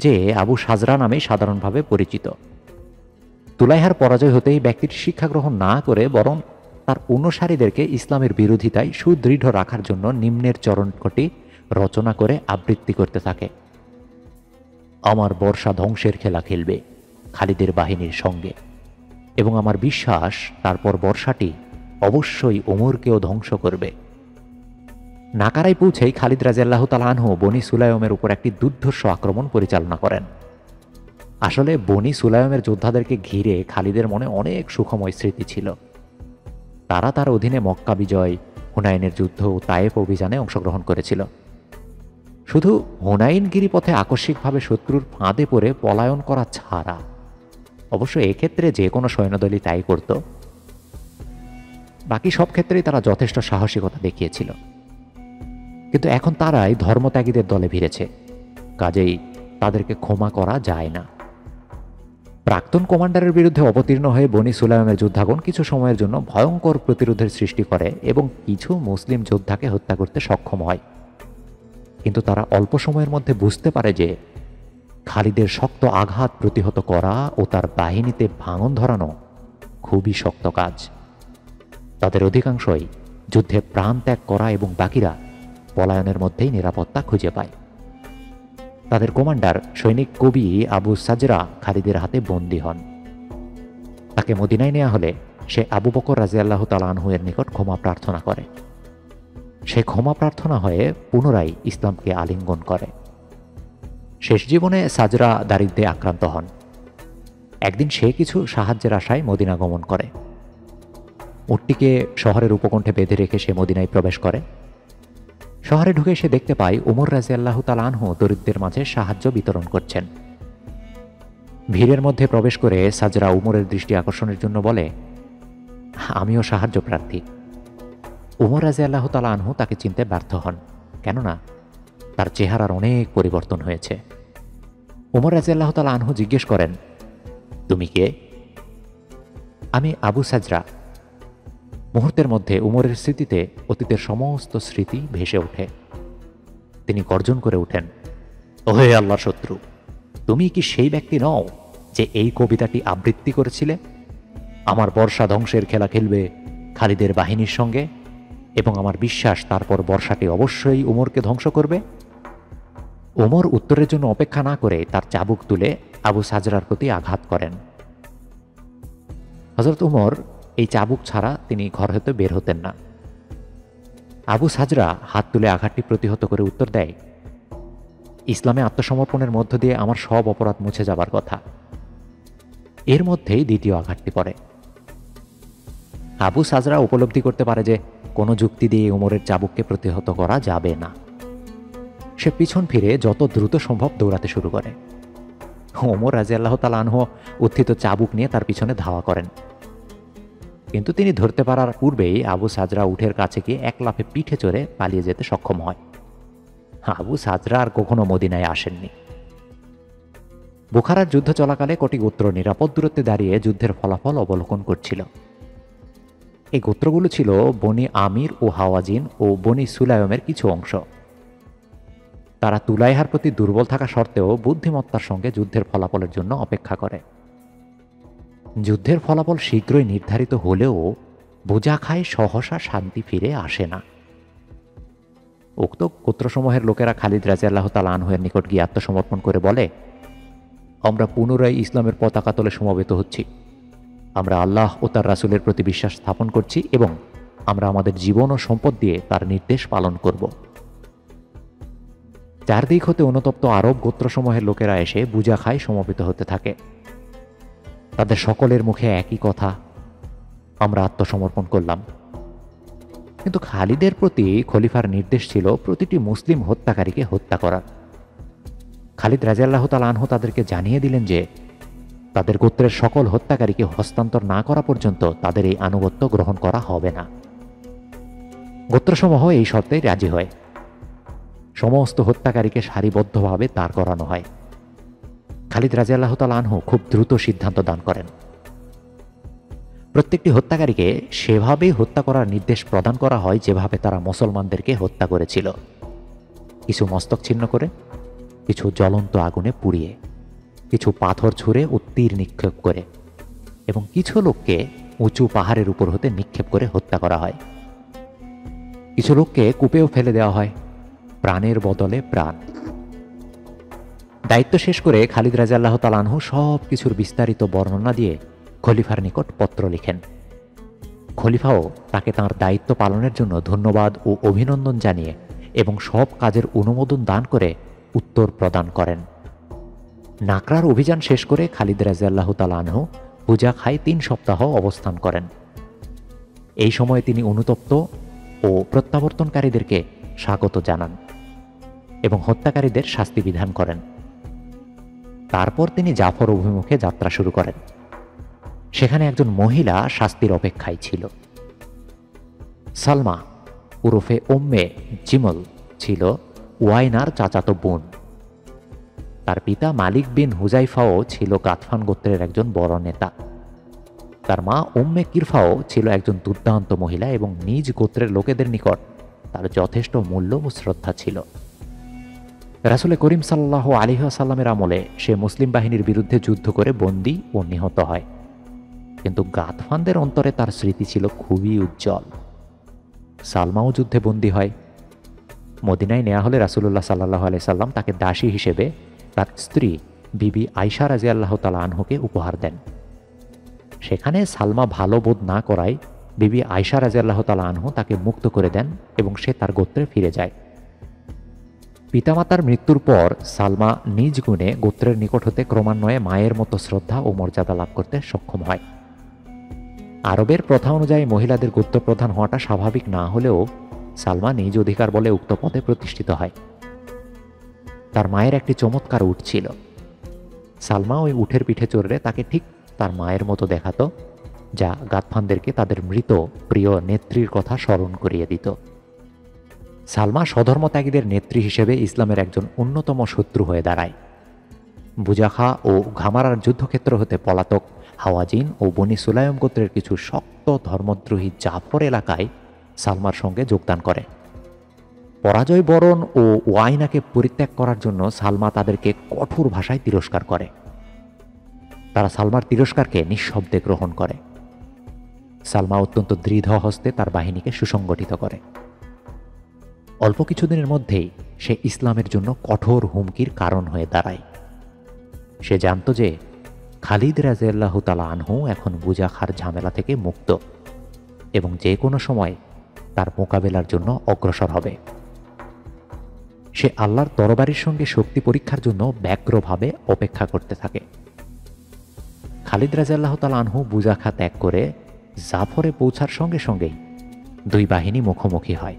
যে আবু সাজরা নামে সাধারণভাবে পরিচিত। তুলাইহার পরাজয় হতেই ব্যক্তিটি শিক্ষা গ্রহণ না করে বরং তার অনুসারীদেরকে ইসলামের বিরোধিতায় সুদৃঢ় রাখার জন্য নিম্নের চরণকটি রচনা করে আবৃত্তি করতে থাকে। আমার বর্ষা ধ্বংসের খেলা খেলবে খালিদের বাহিনীর সঙ্গে, এবং আমার বিশ্বাস তারপর বর্ষাটি অবশ্যই ওমরকেও ধ্বংস করবে। নাকারায় পৌঁছেই খালিদ রাদিয়াল্লাহু তাআলা আনহু বনি সুলাইমের উপর একটি দুর্ধর্ষ আক্রমণ পরিচালনা করেন। আসলে বনি সুলাইমের যোদ্ধাদেরকে ঘিরে খালিদের মনে অনেক সুখময় স্মৃতি ছিল। তারা তার অধীনে মক্কা বিজয়, হুনাইনের যুদ্ধ ও তায়েফ অভিযানে অংশগ্রহণ করেছিল। শুধু হুনাইন গিরিপথে আকস্মিকভাবে শত্রুর ফাঁদে পড়ে পলায়ন করা ছাড়া। অবশ্য এক্ষেত্রে যে কোনো সৈন্যদলই তাই করত। বাকি সব ক্ষেত্রেই তারা যথেষ্ট সাহসিকতা দেখিয়েছিল। কিন্তু এখন তারাই ধর্মত্যাগীদের দলে ভিড়েছে, কাজেই তাদেরকে ক্ষমা করা যায় না। প্রাক্তন কমান্ডারের বিরুদ্ধে অবতীর্ণ হয়ে বনি সুলাইমের যোদ্ধাগণ কিছু সময়ের জন্য ভয়ঙ্কর প্রতিরোধের সৃষ্টি করে এবং কিছু মুসলিম যোদ্ধাকে হত্যা করতে সক্ষম হয়। কিন্তু তারা অল্প সময়ের মধ্যে বুঝতে পারে যে খালিদের শক্ত আঘাত প্রতিহত করা ও তার বাহিনীতে ভাঙন ধরানো খুবই শক্ত কাজ। তাদের অধিকাংশই যুদ্ধে প্রাণ ত্যাগ করা এবং বাকিরা পলায়নের মধ্যেই নিরাপত্তা খুঁজে পায়। তাদের কমান্ডার সৈনিক কবি আবু সাজরা খালিদের হাতে বন্দী হন। তাকে মদিনায় নেওয়া হলে সে আবু বকর রাদিয়াল্লাহু তাআলা আনহু এর নিকট ক্ষমা প্রার্থনা করে। সে ক্ষমা প্রার্থনা হয়ে পুনরায় ইসলামকে আলিঙ্গন করে। শেষ জীবনে সাজরা দারিদ্র্যে আক্রান্ত হন। একদিন সে কিছু সাহায্যের আশায় মদিনা গমন করে। উটটিকে শহরের উপকণ্ঠে বেঁধে রেখে সে মদিনায় প্রবেশ করে। শহরে ঢুকে সে দেখতে পায় ওমর রাদিয়াল্লাহু তাআলা আনহু দরিদ্রদের মাঝে সাহায্য বিতরণ করছেন। ভিড়ের মধ্যে প্রবেশ করে সাজরা উমরের দৃষ্টি আকর্ষণের জন্য বলে, আমিও সাহায্য প্রার্থী। উমর রাদিয়াল্লাহু তাআলা আনহু তাকে চিনতে ব্যর্থ হন, কেননা তার চেহারার অনেক পরিবর্তন হয়েছে। উমর রাদিয়াল্লাহু তাআলা আনহু জিজ্ঞেস করেন, তুমি কে? আমি আবু সাজরা। মুহূর্তের মধ্যে উমরের স্মৃতিতে অতীতের সমস্ত স্মৃতি ভেসে ওঠে। তিনি গর্জন করে ওঠেন, ওহে আল্লাহর শত্রু, তুমি কি সেই ব্যক্তি নও যে এই কবিতাটি আবৃত্তি করেছিলে? আমার বর্ষা ধ্বংসের খেলা খেলবে খালিদের বাহিনীর সঙ্গে, এবং আমার বিশ্বাস তারপর বর্ষাটি অবশ্যই উমরকে ধ্বংস করবে। উমর উত্তরের জন্য অপেক্ষা না করে তার চাবুক তুলে আবু সাজরার প্রতি আঘাত করেন। হযরত উমর এই চাবুক ছাড়া তিনি ঘর হতে বের হতেন না। আবু সাজরা হাত তুলে আঘাতটি প্রতিহত করে উত্তর দেয়, ইসলামে আত্মসমর্পণের মধ্য দিয়ে আমার সব অপরাধ মুছে যাবার কথা। এর মধ্যেই দ্বিতীয় আঘাতটি পড়ে। আবু সাজরা উপলব্ধি করতে পারে যে কোনো যুক্তি দিয়ে উমরের চাবুককে প্রতিহত করা যাবে না। সে পিছন ফিরে যত দ্রুত সম্ভব দৌড়াতে শুরু করে। ওমর রাদিয়াল্লাহু তাআলা আনহু উত্থিত চাবুক নিয়ে তার পিছনে ধাওয়া করেন, কিন্তু তিনি ধরতে পারার পূর্বেই আবু সাজরা উঠের কাছে গিয়ে এক লাফে পিঠে চড়ে পালিয়ে যেতে সক্ষম হয়। আবু সাজরা আর কখনো মদিনায় আসেননি। বুখারার যুদ্ধ চলাকালে কটি গোত্র নিরাপদ দূরত্বে দাঁড়িয়ে যুদ্ধের ফলাফল অবলোকন করছিল। এই গোত্রগুলো ছিল বনি আমির ও হাওয়াজিন ও বনি সুলায়মের কিছু অংশ। তারা তুলাইহার প্রতি দুর্বল থাকা সত্ত্বেও বুদ্ধিমত্তার সঙ্গে যুদ্ধের ফলাফলের জন্য অপেক্ষা করে। যুদ্ধের ফলাফল শীঘ্রই নির্ধারিত হলেও বোঝাখায় সহসা শান্তি ফিরে আসে না। উক্ত গোত্রসমূহের লোকেরা খালিদ রাদিয়াল্লাহু তাআলা আনহুর নিকট গিয়ে আত্মসমর্পণ করে বলে, আমরা পুনরায় ইসলামের পতাকা তলে সমবেত হচ্ছি। আমরা আল্লাহ ও তার রাসূলের প্রতি বিশ্বাস স্থাপন করছি এবং আমরা আমাদের জীবন ও সম্পদ দিয়ে তার নির্দেশ পালন করব। চারদিক হতে অনুতপ্ত আরব গোত্রসমূহের লোকেরা এসে বুজাখায় সমবেত হতে থাকে। তাদের সকলের মুখে একই কথা, আমরা আত্মসমর্পণ করলাম। কিন্তু খালিদের প্রতি খলিফার নির্দেশ ছিল প্রতিটি মুসলিম হত্যাকারীকে হত্যা করার। খালিদ রাদিয়াল্লাহু তাআলা আনহু তাদেরকে জানিয়ে দিলেন যে তাদের গোত্রের সকল হত্যাকারীকে হস্তান্তর না করা পর্যন্ত তাদের এই আনুগত্য গ্রহণ করা হবে না। গোত্রসমূহ এই শর্তে রাজি হয়। সমস্ত হত্যাকারীকে সারিবদ্ধভাবে দাঁড় করানো হয়। খালিদ রাদিয়াল্লাহু তাআলা আনহু খুব দ্রুত সিদ্ধান্ত দান করেন। প্রত্যেকটি হত্যাকারীকে সেভাবেই হত্যা করার নির্দেশ প্রদান করা হয় যেভাবে তারা মুসলমানদেরকে হত্যা করেছিল। কিছু মস্তক ছিন্ন করে, কিছু জ্বলন্ত আগুনে পুড়িয়ে, কিছু পাথর ছুঁড়ে ও তীর নিক্ষেপ করে এবং কিছু লোককে উঁচু পাহাড়ের উপর হতে নিক্ষেপ করে হত্যা করা হয়। কিছু লোককে কূপেও ফেলে দেওয়া হয়, প্রাণের বদলে প্রাণ। দায়িত্ব শেষ করে খালিদ রাদিয়াল্লাহু তাআলা আনহু সব কিছুর বিস্তারিত বর্ণনা দিয়ে খলিফার নিকট পত্র লিখেন। খলিফাও তাকে তাঁর দায়িত্ব পালনের জন্য ধন্যবাদ ও অভিনন্দন জানিয়ে এবং সব কাজের অনুমোদন দান করে উত্তর প্রদান করেন। নাকরার অভিযান শেষ করে খালিদ রাদিয়াল্লাহু তাআলা আনহু বুজাখায় 3 সপ্তাহ অবস্থান করেন। এই সময়ে তিনি অনুতপ্ত ও প্রত্যাবর্তনকারীদেরকে স্বাগত জানান এবং হত্যাকারীদের শাস্তি বিধান করেন। তারপর তিনি জাফর অভিমুখে যাত্রা শুরু করেন। সেখানে একজন মহিলা শাস্তির অপেক্ষায় ছিল। সালমা উরফে উম্মে জিমল ছিল ওয়াইনার চাচাতো বোন। তার পিতা মালিক বিন হুজাইফাও ছিল গাতফান গোত্রের একজন বড় নেতা। তার মা উম্মে কিরফাও ছিল একজন দুর্দান্ত মহিলা এবং নিজ গোত্রের লোকেদের নিকট তার যথেষ্ট মূল্য ও শ্রদ্ধা ছিল। রাসূল করিম সাল্লাল্লাহু আলাইহি ওয়াসাল্লামের আমলে সে মুসলিম বাহিনীর বিরুদ্ধে যুদ্ধ করে বন্দী ও নিহত হয়, কিন্তু গাতফানদের অন্তরে তার স্মৃতি ছিল খুবই উজ্জ্বল। সালমাও যুদ্ধে বন্দী হয়। মদিনায় নেওয়া হলে রাসূলুল্লাহ সাল্লাল্লাহু আলাইহি সাল্লাম তাকে দাসী হিসেবে তার স্ত্রী বিবি আয়েশা রাদিয়াল্লাহু তাআলা আনহুকে উপহার দেন। সেখানে সালমা ভালো বোধ না করায় বিবি আয়েশা রাদিয়াল্লাহু তাআলা আনহু তাকে মুক্ত করে দেন এবং সে তার গোত্রে ফিরে যায়। পিতামাতার মৃত্যুর পর সালমা নিজ গুণে গোত্রের নিকট হতে ক্রমান্বয়ে মায়ের মতো শ্রদ্ধা ও মর্যাদা লাভ করতে সক্ষম হয়। আরবের প্রথা অনুযায়ী মহিলাদের গোত্রপ্রধান হওয়াটা স্বাভাবিক না হলেও সালমা নিজ অধিকার বলে উক্ত পদে প্রতিষ্ঠিত হয়। তার মায়ের একটি চমৎকার উট ছিল। সালমা ওই উটের পিঠে চড়লে তাকে ঠিক তার মায়ের মতো দেখাতো, যা গাতফানদেরকে তাদের মৃত প্রিয় নেত্রীর কথা স্মরণ করিয়ে দিত। সালমা স্বধর্মত্যাগীদের নেত্রী হিসেবে ইসলামের একজন অন্যতম শত্রু হয়ে দাঁড়ায়। বুজাখা ও ঘামারার যুদ্ধক্ষেত্র হতে পলাতক হাওয়াজিন ও বনি সুলায়ম গোত্রের কিছু শক্ত ধর্মদ্রোহী জাফর এলাকায় সালমার সঙ্গে যোগদান করে। পরাজয় বরণ ও ওয়াইনাকে পরিত্যাগ করার জন্য সালমা তাদেরকে কঠোর ভাষায় তিরস্কার করে। তারা সালমার তিরস্কারকে নিঃশব্দে গ্রহণ করে। সালমা অত্যন্ত দৃঢ় হস্তে তার বাহিনীকে সুসংগঠিত করে। অল্প কিছুদিনের মধ্যেই সে ইসলামের জন্য কঠোর হুমকির কারণ হয়ে দাঁড়ায়। সে জানত যে খালিদ রাদিয়াল্লাহু তাআলা আনহু এখন বুজাখার ঝামেলা থেকে মুক্ত এবং যে কোনো সময় তার মোকাবেলার জন্য অগ্রসর হবে। সে আল্লাহর তরবারির সঙ্গে শক্তি পরীক্ষার জন্য ব্যগ্রভাবে অপেক্ষা করতে থাকে। খালিদ রাদিয়াল্লাহু তাআলা আনহু বুজাখা ত্যাগ করে জাফরে পৌঁছার সঙ্গে সঙ্গেই দুই বাহিনী মুখোমুখি হয়।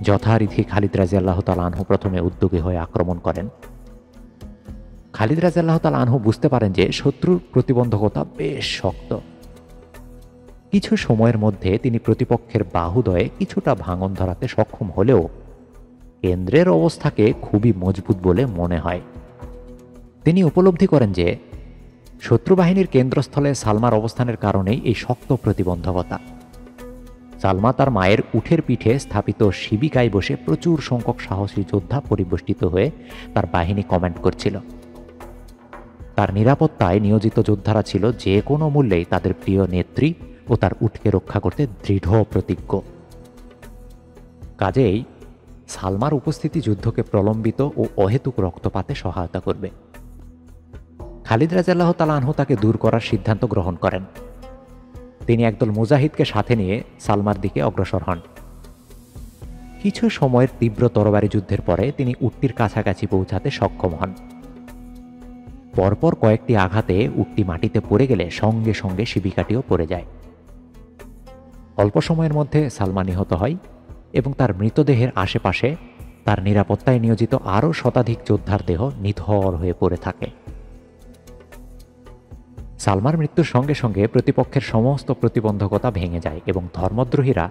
যথারীতি খালিদ রাদিয়াল্লাহু তাআলা আনহু প্রথমে উদ্যোগী হয়ে আক্রমণ করেন। খালিদ রাদিয়াল্লাহু তাআলা আনহু বুঝতে পারেন যে শত্রুর প্রতিবন্ধকতা বেশ শক্ত। কিছু সময়ের মধ্যে তিনি প্রতিপক্ষের বাহুদয়ে কিছুটা ভাঙন ধরাতে সক্ষম হলেও কেন্দ্রের অবস্থাকে খুবই মজবুত বলে মনে হয়। তিনি উপলব্ধি করেন যে শত্রু বাহিনীর কেন্দ্রস্থলে সালমার অবস্থানের কারণেই এই শক্ত প্রতিবন্ধকতা। সালমা তার মায়ের উটের পিঠে স্থাপিত শিবিকায় বসে প্রচুর সংখ্যক সাহসী যোদ্ধা পরিবেষ্টিত হয়ে তার বাহিনী কমান্ড করছিল। তার নিরাপত্তায় নিয়োজিত যোদ্ধারা ছিল যে কোনো মূল্যেই তাদের প্রিয় নেত্রী ও তার উটকে রক্ষা করতে দৃঢ় প্রতিজ্ঞ। কাজেই সালমার উপস্থিতি যুদ্ধকে প্রলম্বিত ও অহেতুক রক্তপাতে সহায়তা করবে। খালিদ রাদিয়াল্লাহু তাআলা আনহু তাকে দূর করার সিদ্ধান্ত গ্রহণ করেন। তিনি একদল মুজাহিদকে সাথে নিয়ে সালমার দিকে অগ্রসর হন। কিছু সময়ের তীব্র তরবারি যুদ্ধের পরে তিনি উটটির কাছাকাছি পৌঁছাতে সক্ষম হন। পরপর কয়েকটি আঘাতে উটটি মাটিতে পড়ে গেলে সঙ্গে সঙ্গে শিবিকাটিও পড়ে যায়। অল্প সময়ের মধ্যে সালমা নিহত হয় এবং তার মৃতদেহের আশেপাশে তার নিরাপত্তায় নিয়োজিত আরও শতাধিক যোদ্ধার দেহ নিথর হয়ে পড়ে থাকে। সালমার মৃত্যুর সঙ্গে সঙ্গে প্রতিপক্ষের সমস্ত প্রতিবন্ধকতা ভেঙে যায় এবং ধর্মদ্রোহীরা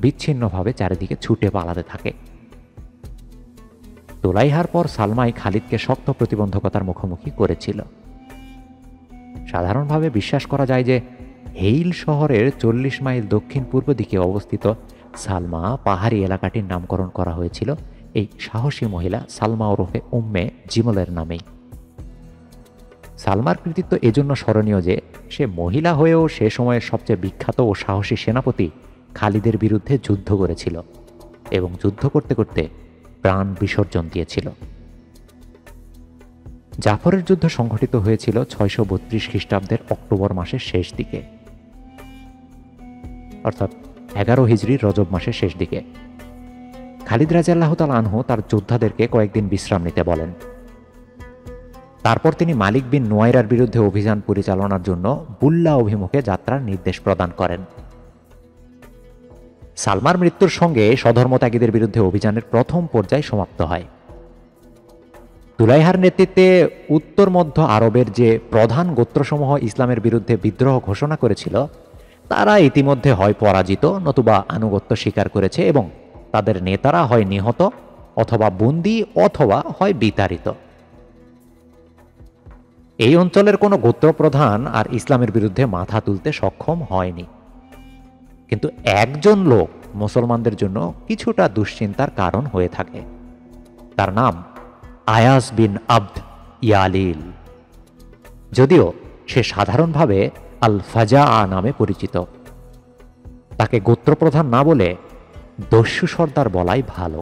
বিচ্ছিন্নভাবে চারিদিকে ছুটে পালাতে থাকে। তুলাইহার পর সালমাই খালিদকে শক্ত প্রতিবন্ধকতার মুখোমুখি করেছিল। সাধারণভাবে বিশ্বাস করা যায় যে হেইল শহরের 40 মাইল দক্ষিণ পূর্ব দিকে অবস্থিত সালমা পাহাড়ি এলাকাটির নামকরণ করা হয়েছিল এই সাহসী মহিলা সালমা ওরফে উম্মে জিমলের নামেই। সালমার কৃতিত্ব এজন্য স্মরণীয় যে সে মহিলা হয়েও সে সময়ের সবচেয়ে বিখ্যাত ও সাহসী সেনাপতি খালিদের বিরুদ্ধে যুদ্ধ করেছিল এবং যুদ্ধ করতে করতে প্রাণ বিসর্জন দিয়েছিল। জাফরের যুদ্ধ সংঘটিত হয়েছিল 632 খ্রিস্টাব্দের অক্টোবর মাসের শেষ দিকে, অর্থাৎ 11 হিজরির রজব মাসের শেষ দিকে। খালিদ রাদিয়াল্লাহু তাআলা আনহু তার যোদ্ধাদেরকে কয়েকদিন বিশ্রাম নিতে বলেন। তারপর তিনি মালিক বিন নুয়াইরার বিরুদ্ধে অভিযান পরিচালনার জন্য বুল্লা অভিমুখে যাত্রার নির্দেশ প্রদান করেন। সালমার মৃত্যুর সঙ্গে স্বধর্মত্যাগীদের বিরুদ্ধে অভিযানের প্রথম পর্যায় সমাপ্ত হয়। তুলাইহার নেতৃত্বে উত্তর মধ্য আরবের যে প্রধান গোত্রসমূহ ইসলামের বিরুদ্ধে বিদ্রোহ ঘোষণা করেছিল তারা ইতিমধ্যে হয় পরাজিত নতুবা আনুগত্য স্বীকার করেছে এবং তাদের নেতারা হয় নিহত অথবা বন্দী অথবা হয় বিতাড়িত। এই অঞ্চলের কোনো গোত্রপ্রধান আর ইসলামের বিরুদ্ধে মাথা তুলতে সক্ষম হয়নি। কিন্তু একজন লোক মুসলমানদের জন্য কিছুটা দুশ্চিন্তার কারণ হয়ে থাকে। তার নাম আয়াস বিন আব্দ ইয়ালিল। যদিও সে সাধারণভাবে আল ফাজা নামে পরিচিত, তাকে গোত্রপ্রধান না বলে দস্যু সর্দার বলাই ভালো।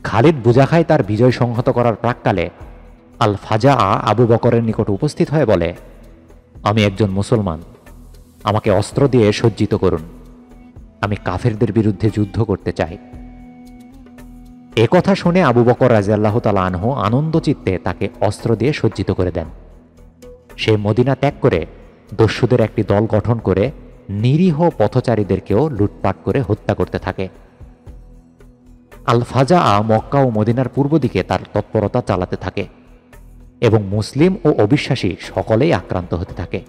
খালিদ বুজাখায় তার বিজয় সংহত করার প্রাক্কালে আল ফাজা আবু বকরের নিকট উপস্থিত হয়ে বলে, আমি একজন মুসলমান, আমাকে অস্ত্র দিয়ে সজ্জিত করুন, আমি কাফেরদের বিরুদ্ধে যুদ্ধ করতে চাই। এ কথা শুনে আবু বকর রাদিয়াল্লাহু তাআলা আনহু আনন্দ চিত্তে তাকে অস্ত্র দিয়ে সজ্জিত করে দেন। সে মদিনা ত্যাগ করে দস্যুদের একটি দল গঠন করে নিরীহ পথচারীদেরকেও লুটপাট করে হত্যা করতে থাকে। আল ফাজা মক্কা ও মদিনার পূর্ব দিকে তার তৎপরতা চালাতে থাকে এবং মুসলিম ও অবিশ্বাসী সকলেই আক্রান্ত হতে থাকে।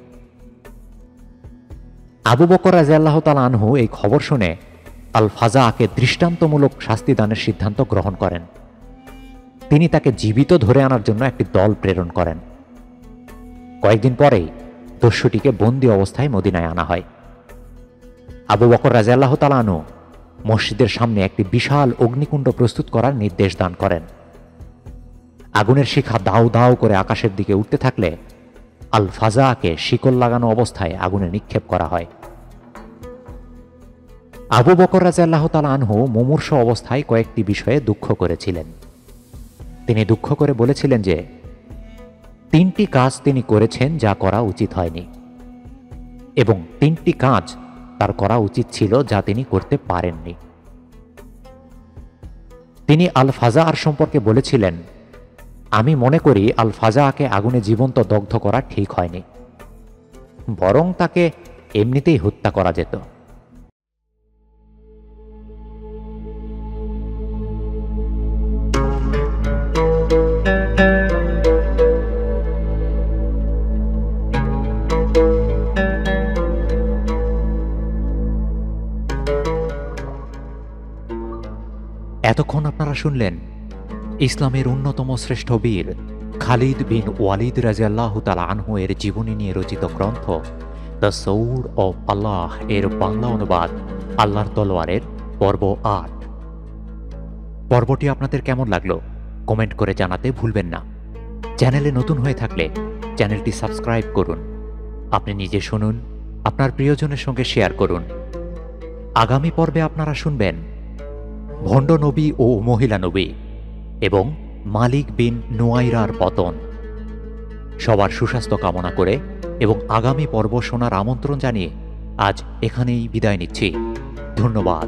আবু বকর রাদিয়াল্লাহু তাআলা আনহু এই খবর শুনে আল ফাজাকে দৃষ্টান্তমূলক শাস্তি দানের সিদ্ধান্ত গ্রহণ করেন। তিনি তাকে জীবিত ধরে আনার জন্য একটি দল প্রেরণ করেন। কয়েকদিন পরেই দস্যুটিকে বন্দী অবস্থায় মদিনায় আনা হয়। আবু বকর রাদিয়াল্লাহু তাআলা আনহু মসজিদের সামনে একটি বিশাল অগ্নিকুণ্ড প্রস্তুত করার নির্দেশ দান করেন। আগুনের শিখা দাউ দাউ করে আকাশের দিকে উঠতে থাকলে আল ফাজাকে শিকল লাগানো অবস্থায় আগুনে নিক্ষেপ করা হয়। আবু বকর রাদিয়াল্লাহু তাআলা আনহু মুমূর্ষু অবস্থায় কয়েকটি বিষয়ে দুঃখ করেছিলেন। তিনি দুঃখ করে বলেছিলেন যে 3টি কাজ তিনি করেছেন যা করা উচিত হয়নি এবং 3টি কাজ তার করা উচিত ছিল যা তিনি করতে পারেননি। তিনি আল ফাজাআর সম্পর্কে বলেছিলেন, আমি মনে করি আল ফাজাআকে আগুনে জীবন্ত দগ্ধ করা ঠিক হয়নি, বরং তাকে এমনিতেই হত্যা করা যেত। এতক্ষণ আপনারা শুনলেন ইসলামের অন্যতম শ্রেষ্ঠ বীর খালিদ বিন ওয়ালিদ রাদিয়াল্লাহু তাআলা আনহু এর জীবনী নিয়ে রচিত গ্রন্থ দ্য সৌর অব আল্লাহ এর বাংলা অনুবাদ আল্লাহর তলোয়ারের পর্ব ৮। পর্বটি আপনাদের কেমন লাগলো কমেন্ট করে জানাতে ভুলবেন না। চ্যানেলে নতুন হয়ে থাকলে চ্যানেলটি সাবস্ক্রাইব করুন। আপনি নিজে শুনুন, আপনার প্রিয়জনের সঙ্গে শেয়ার করুন। আগামী পর্বে আপনারা শুনবেন ভণ্ড নবী ও মহিলা নবী এবং মালিক বিন নুয়াইরার পতন। সবার সুস্বাস্থ্য কামনা করে এবং আগামী পর্ব শোনার আমন্ত্রণ জানিয়ে আজ এখানেই বিদায় নিচ্ছি। ধন্যবাদ।